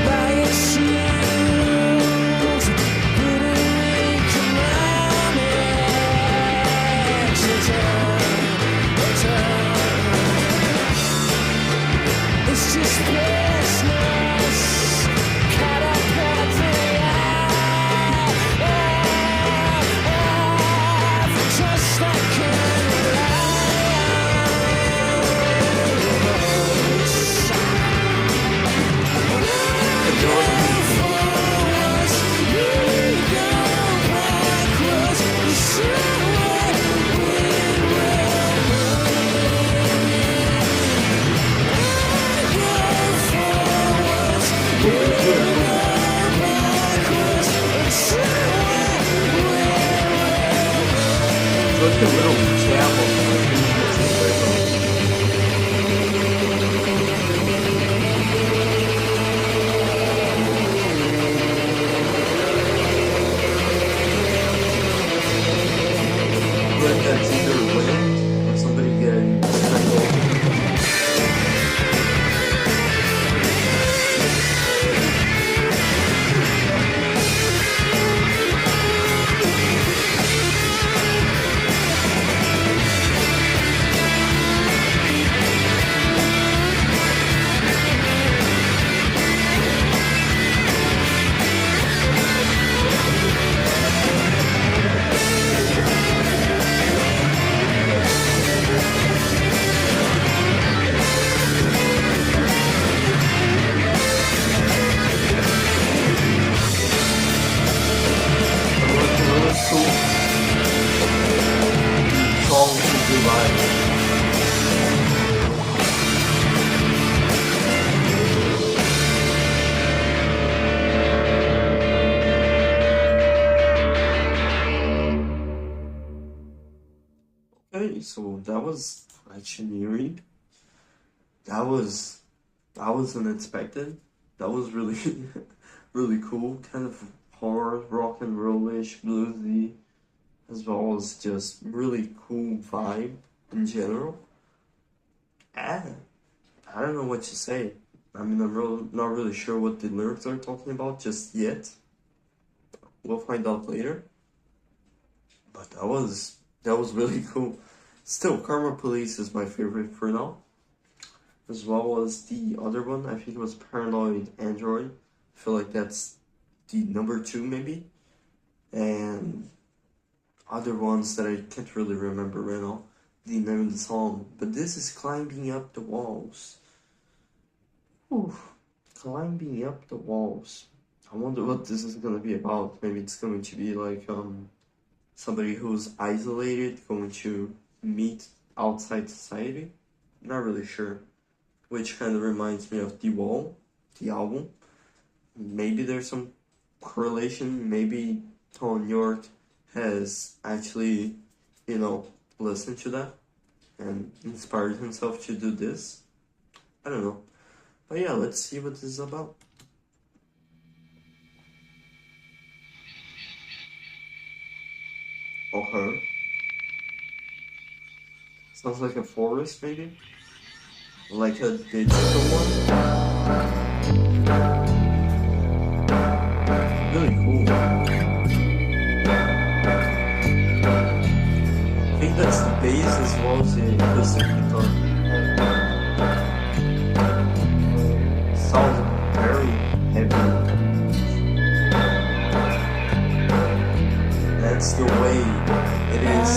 By its shields, glittering commandments, it's just business, catapulting just like can Look at little jam of that's either wind or somebody getting strangled. Okay, so that was Electioneering. That was unexpected. That was really really cool. Kind of hard, rock and rollish, bluesy, as well as just really cool vibe in general. And I don't know what to say. I mean, I'm not really sure what the lyrics are talking about just yet. We'll find out later. But that was really cool. Still, Karma Police is my favorite for now. As well as the other one, I think it was Paranoid Android. I feel like that's the number 2 maybe. And other ones that I can't really remember right now, the name of the song. But this is Climbing Up the Walls. Ooh, Climbing Up the Walls. I wonder what this is gonna be about. Maybe it's going to be like somebody who's isolated, going to meet outside society. Not really sure. Which kind of reminds me of The Wall, the album. Maybe there's some correlation. Maybe Tom York has actually, listened to that and inspired himself to do this. I don't know. But yeah, let's see what this is about. Or her. Sounds like a forest, maybe? Like a digital one? Really cool. I think that's the bass as well as the acoustic guitar. Sounds very heavy. That's the way it is.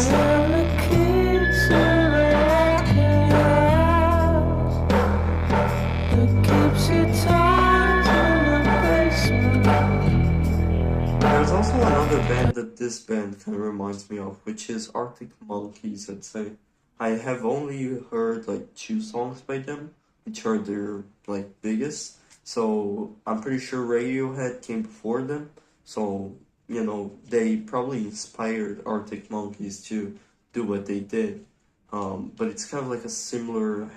There's also another band that this band kind of reminds me of, which is Arctic Monkeys, I'd say. I have only heard like 2 songs by them, which are their like biggest. So I'm pretty sure Radiohead came before them. So, they probably inspired Arctic Monkeys to do what they did. But it's kind of like a similar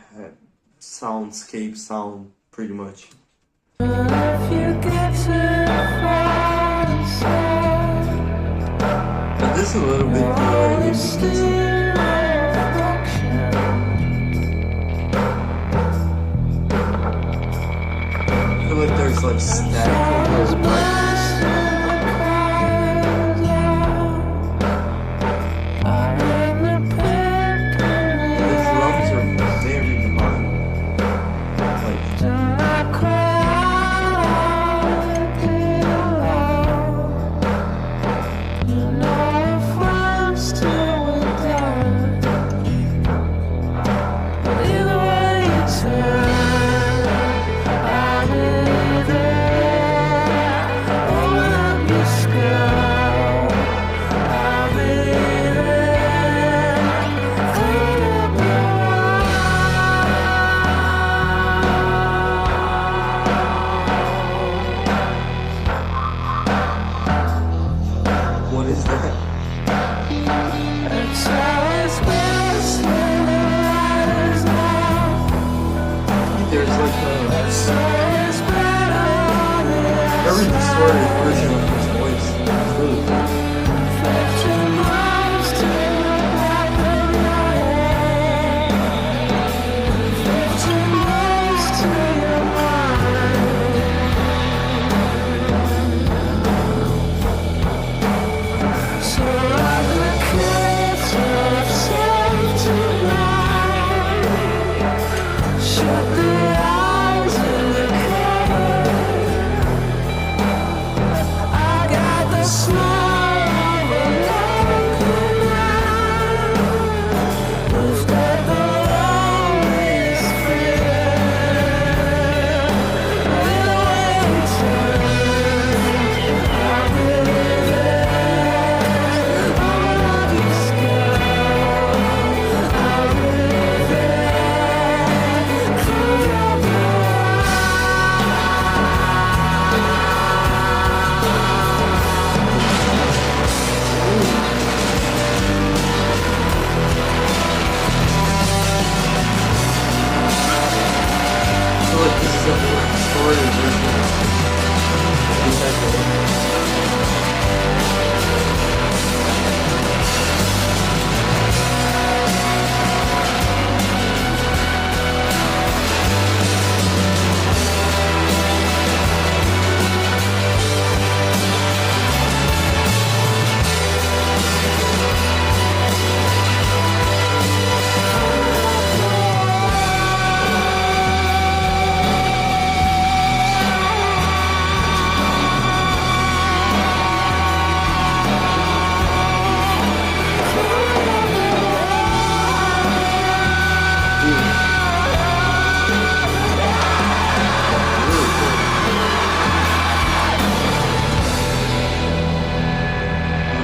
soundscape sound, pretty much. If you get too far inside, But this is a little bit more indie. still reflection. I feel like there's like static on the right. The drums are very divine. Like, what is that? There's like a very distorted version of his voice. It's really cool. I feel like this is a more distorted version.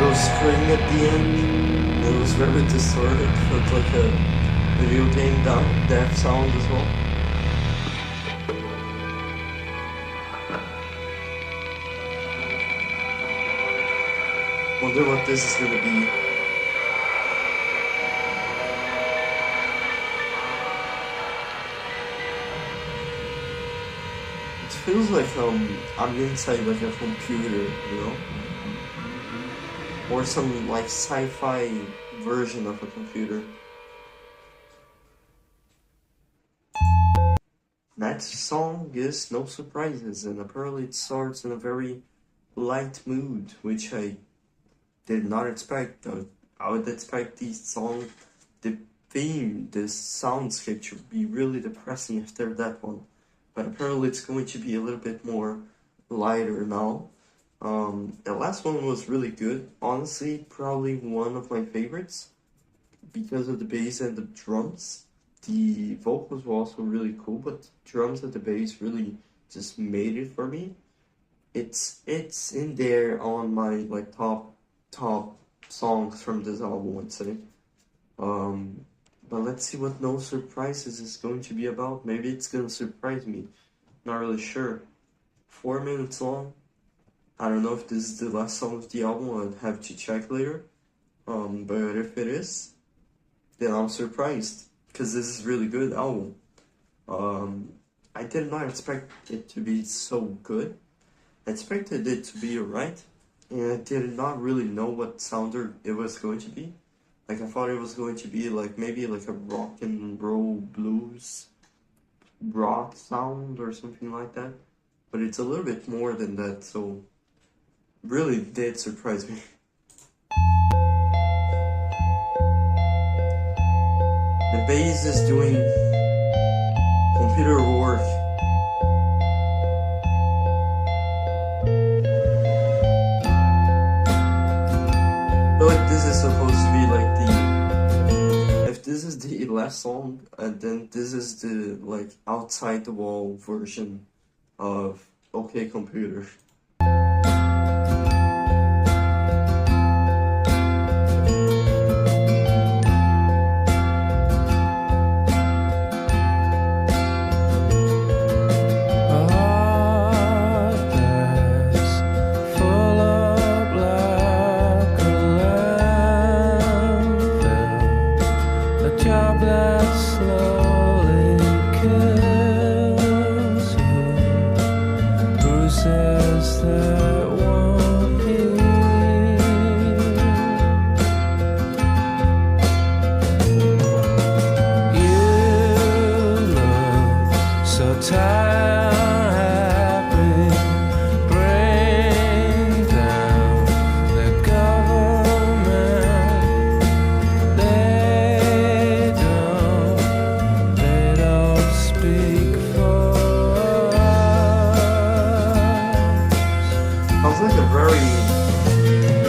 Little string at the end. It was very distorted. Felt like a video game death sound as well. Wonder what this is gonna be. It feels like I'm inside like a computer, you know? Or some like sci-fi version of a computer. Next song is No Surprises, and apparently it starts in a very light mood, which I did not expect. I would expect this song, the theme, the soundscape to be really depressing after that one. But apparently it's going to be a little bit more lighter now. The last one was really good. Honestly, probably one of my favorites because of the bass and the drums. The vocals were also really cool, but the drums and the bass really just made it for me. It's in there on my like top songs from this album, I'd say. But let's see what No Surprises is going to be about. Maybe it's gonna surprise me. Not really sure. 4 minutes long. I don't know if this is the last song of the album. I'll have to check later. But if it is, then I'm surprised because this is a really good album. I did not expect it to be so good. I expected it to be alright, and I did not really know what sounder it was going to be. Like, I thought it was going to be like maybe like a rock and roll blues rock sound or something like that. But it's a little bit more than that, so really did surprise me. The bass is doing computer work. But this is supposed to be like if this is the last song, then this is the like outside the wall version of OK Computer.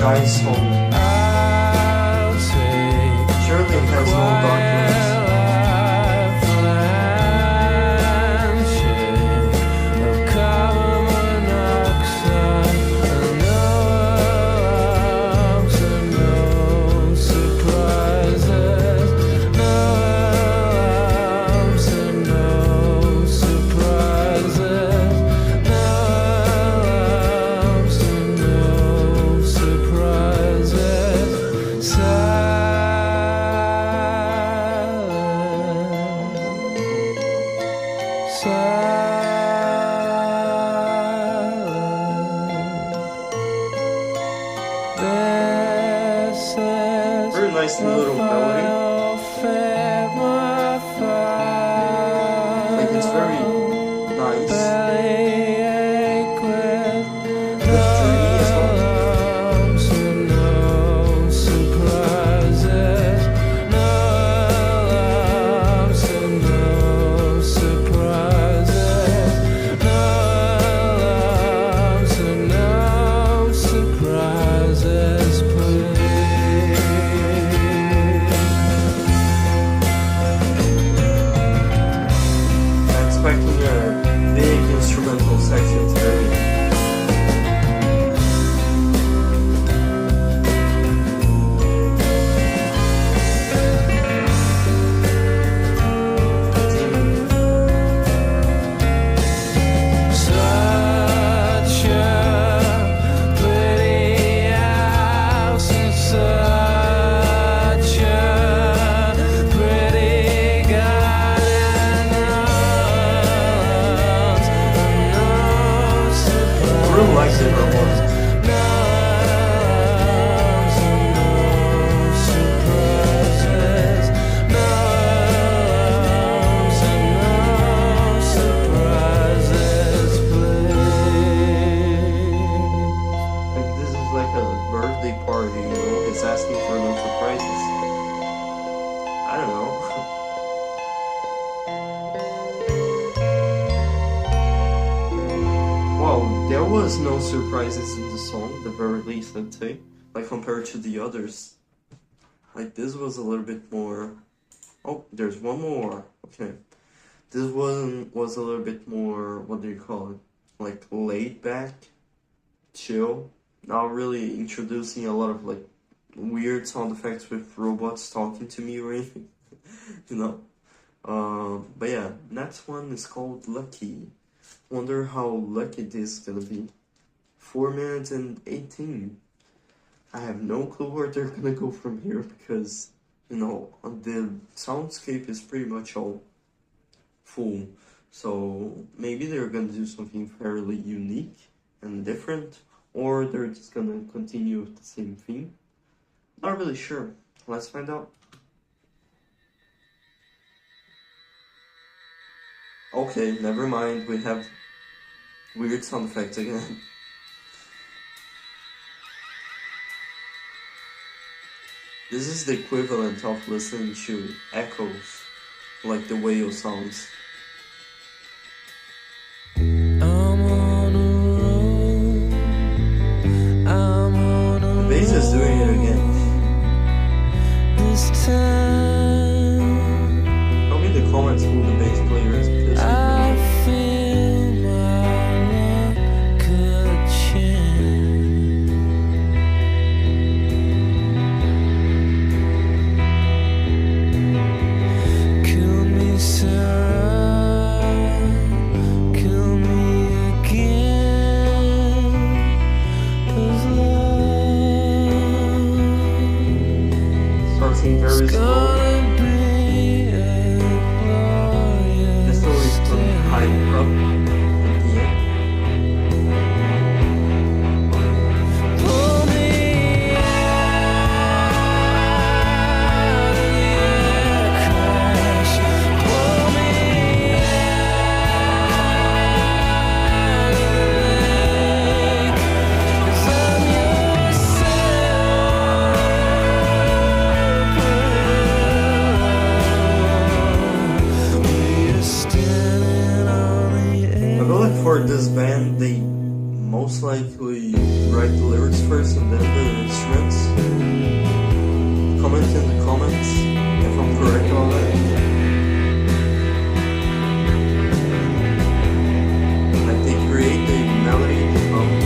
Nice song. Surely it has no darkness. Very nice little melody. Like it's very nice. With dreamy as well. There was no surprises in the song, the very least I'd say, like compared to the others. Like this was a little bit more. Oh, there's one more. Okay, this one was a little bit more. What do you call it? Like laid back, chill. Not really introducing a lot of like weird sound effects with robots talking to me or anything, you know. But yeah, next one is called Lucky. Wonder how lucky this is gonna be. 4 minutes and 18. I have no clue where they're gonna go from here because, you know, the soundscape is pretty much all full. So maybe they're gonna do something fairly unique and different, or they're just gonna continue with the same theme. Not really sure. Let's find out. Okay, never mind. We have weird sound effects again. This is the equivalent of listening to echoes, like the whale sounds. The bass is doing it again. Tell me in the comments who the bass player is, because I starting very slow. The story is from high up at the end. For this band, they most likely write the lyrics first and then the instruments. Comment in the comments if I'm correct on that. Like they create the melody coming.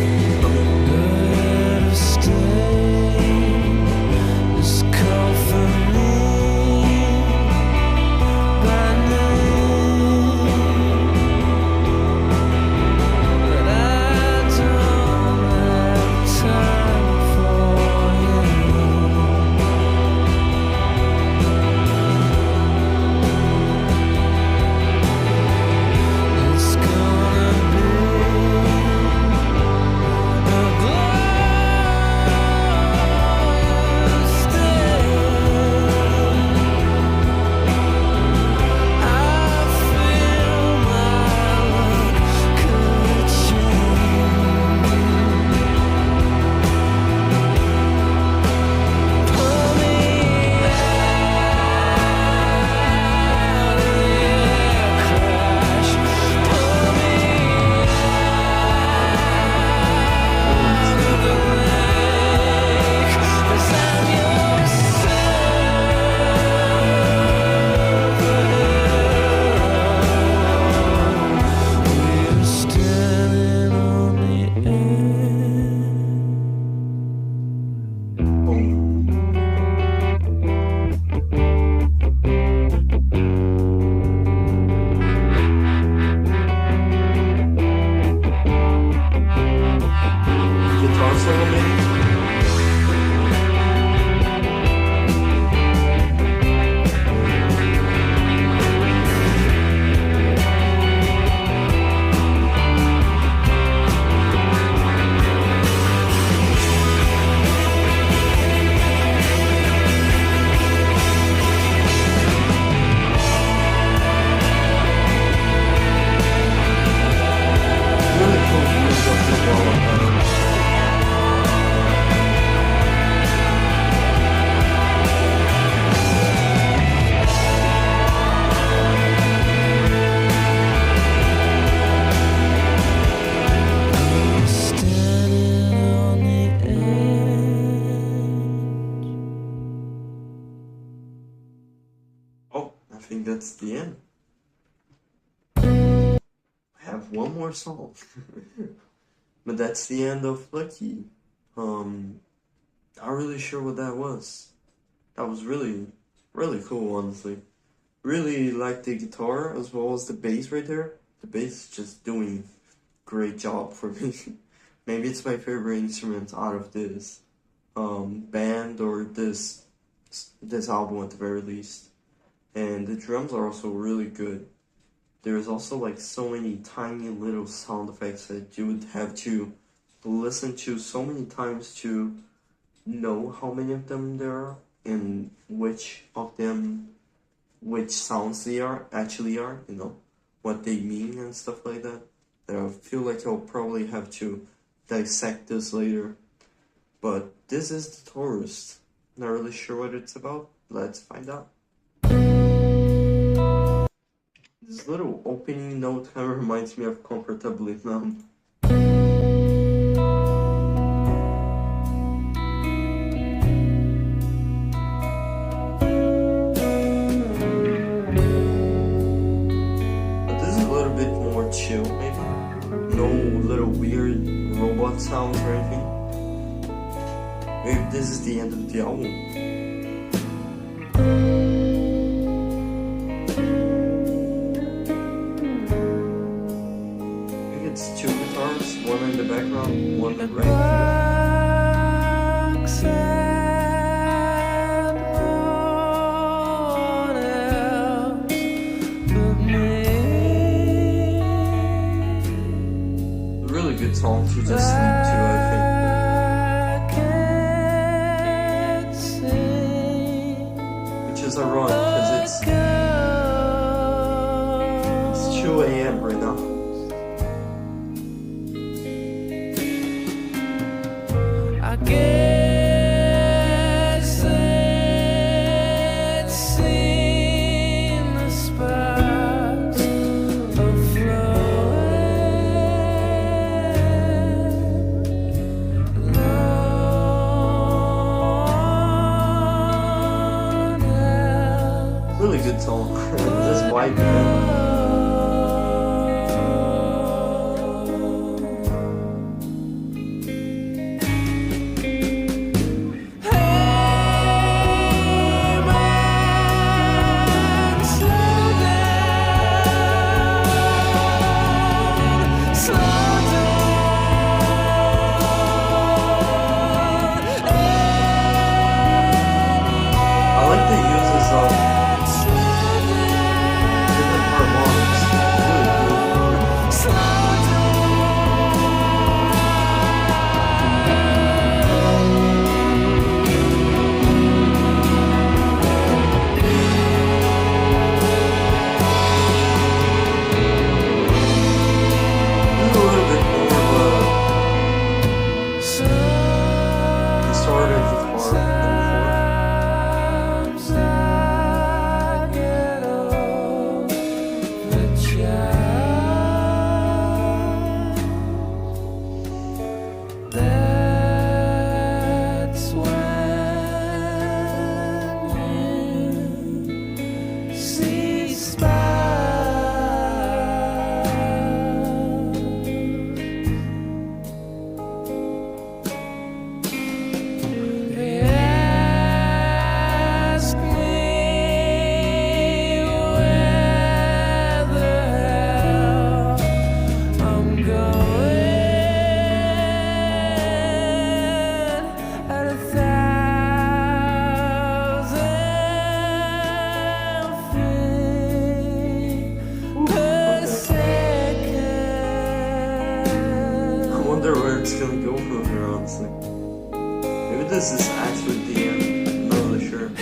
That's the end. I have one more song. But that's the end of Lucky. Not really sure what that was. That was really cool, honestly. Really like the guitar as well as the bass right there. The bass is just doing great job for me. Maybe it's my favorite instrument out of this band or this album at the very least. And the drums are also really good. there's also like so many tiny little sound effects that you would have to listen to so many times to know how many of them there are and which of them, which sounds they are actually are, you know, what they mean and stuff like that. That I feel like I'll probably have to dissect this later. But this is The Tourist. Not really sure what it's about. Let's find out. This little opening note kind of reminds me of Comfortably Numb. But this is a little bit more chill, maybe. No little weird robot sounds or anything. Maybe this is the end of the album. It's two guitars, one in the background, one right here. Really good song to just sleep to, I think. Which is ironic, because it's 2 a.m. right now. I guess it's seen the sparks of floyd. Really good song. This vibe, man. Where it's gonna go from here, honestly. Maybe this is actually the end. I'm not really sure. This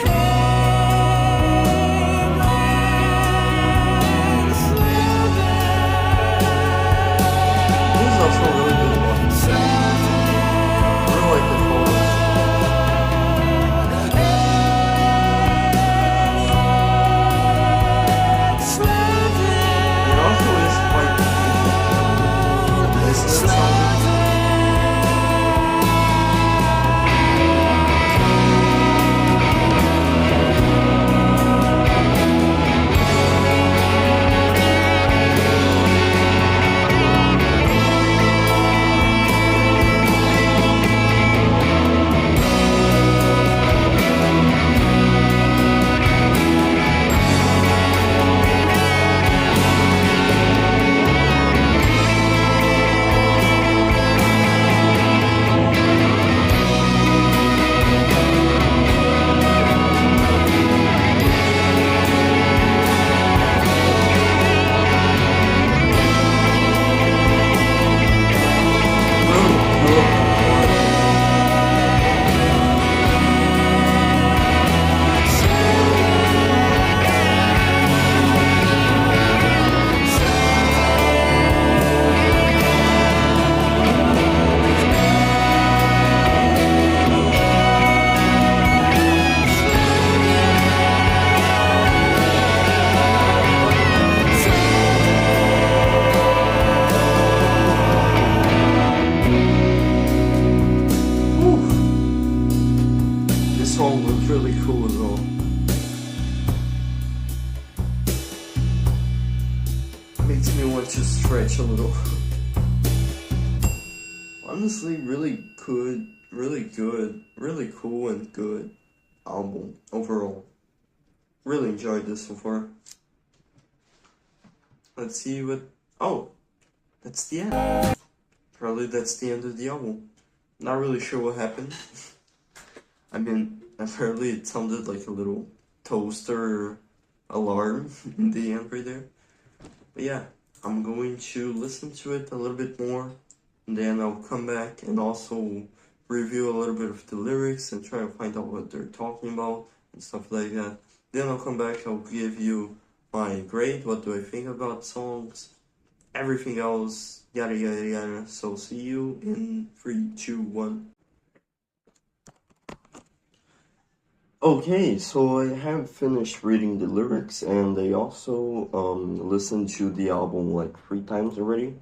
is also a really good one. I really like the chorus. It also is quite confusing. Isn't it something? Makes me want to stretch a little. Honestly, really good, really good, really cool and good album overall. Really enjoyed this so far. Let's see what. Oh, that's the end. Probably that's the end of the album. Not really sure what happened. I mean, apparently it sounded like a little toaster alarm in the end right there. But yeah, I'm going to listen to it a little bit more, and then I'll come back and also review a little bit of the lyrics and try to find out what they're talking about and stuff like that. Then I'll come back, I'll give you my grade, what do I think about songs, everything else, yada yada yada. So see you in 3, 2, 1. Okay, so I have finished reading the lyrics and I also listened to the album like 3 times already,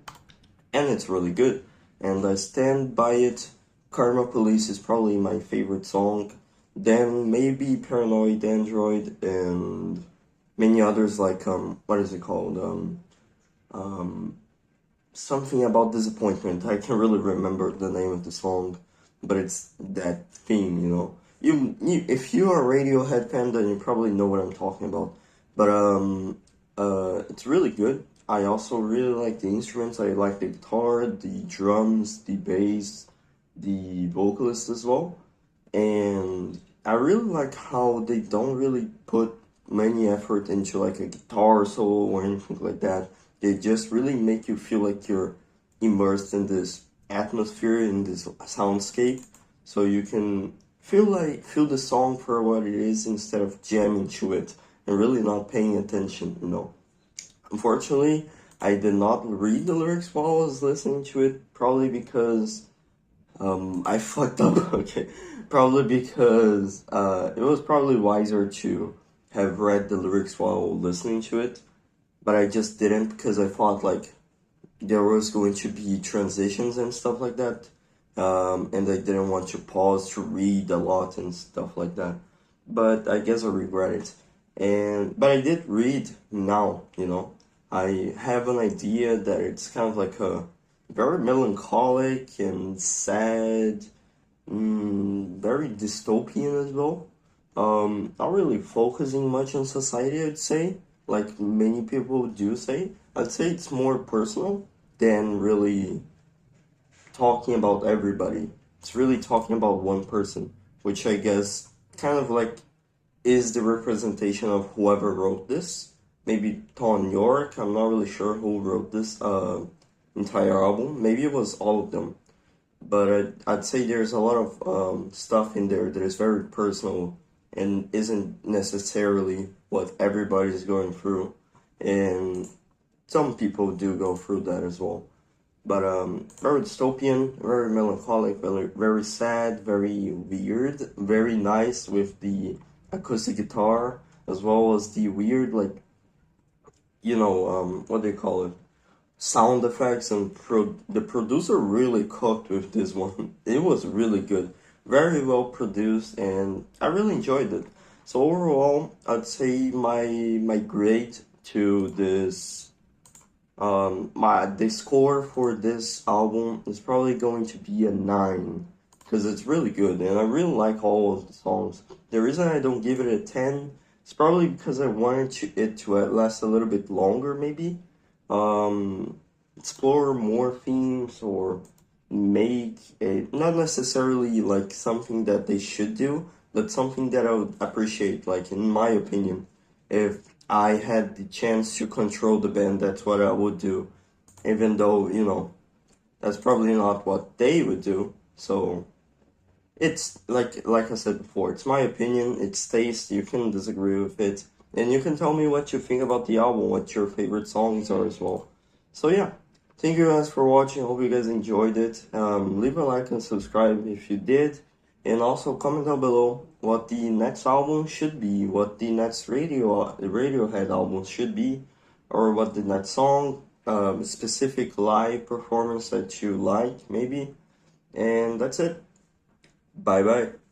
and it's really good, and I stand by it. Karma Police is probably my favorite song, then maybe Paranoid Android and many others like what is it called, something about disappointment. I can't really remember the name of the song, but it's that theme, you know. If you are a Radiohead fan, then you probably know what I'm talking about. But it's really good. I also really like the instruments. I like the guitar, the drums, the bass, the vocalist as well. And I really like how they don't really put many effort into like a guitar solo or anything like that. They just really make you feel like you're immersed in this atmosphere, in this soundscape, so you can feel the song for what it is instead of jamming to it and really not paying attention, you know. Unfortunately, I did not read the lyrics while I was listening to it, probably because I fucked up. Okay, probably because it was probably wiser to have read the lyrics while listening to it, but I just didn't because I thought like there was going to be transitions and stuff like that. And I didn't want to pause to read a lot and stuff like that. But I guess I regret it. But I did read now, you know. I have an idea that it's kind of like a very melancholic and sad, very dystopian as well. Not really focusing much on society, I'd say, like many people do say. I'd say it's more personal than really talking about everybody. It's really talking about one person, which I guess kind of like is the representation of whoever wrote this. Maybe Tom York, I'm not really sure who wrote this entire album. Maybe it was all of them. But I'd say there's a lot of stuff in there that is very personal and isn't necessarily what everybody's going through. And some people do go through that as well. But very dystopian, very melancholic, very sad, very weird, very nice with the acoustic guitar, as well as the weird, like, you know, what do you call it? Sound effects, and the producer really cooked with this one. It was really good, very well produced, and I really enjoyed it. So overall, I'd say my grade to this the score for this album is probably going to be a 9 because it's really good and I really like all of the songs. The reason I don't give it a 10 is probably because I wanted it to last a little bit longer, maybe. Explore more themes or make it not necessarily like something that they should do, but something that I would appreciate, like in my opinion. If I had the chance to control the band, that's what I would do. Even though, you know, that's probably not what they would do. So, it's, like I said before, it's my opinion, it's taste, you can disagree with it. And you can tell me what you think about the album, what your favorite songs are as well. So yeah, thank you guys for watching, hope you guys enjoyed it. Leave a like and subscribe if you did. And also comment down below what the next album should be, what the next Radiohead album should be, or what the next song, specific live performance that you like, maybe. And that's it. Bye bye.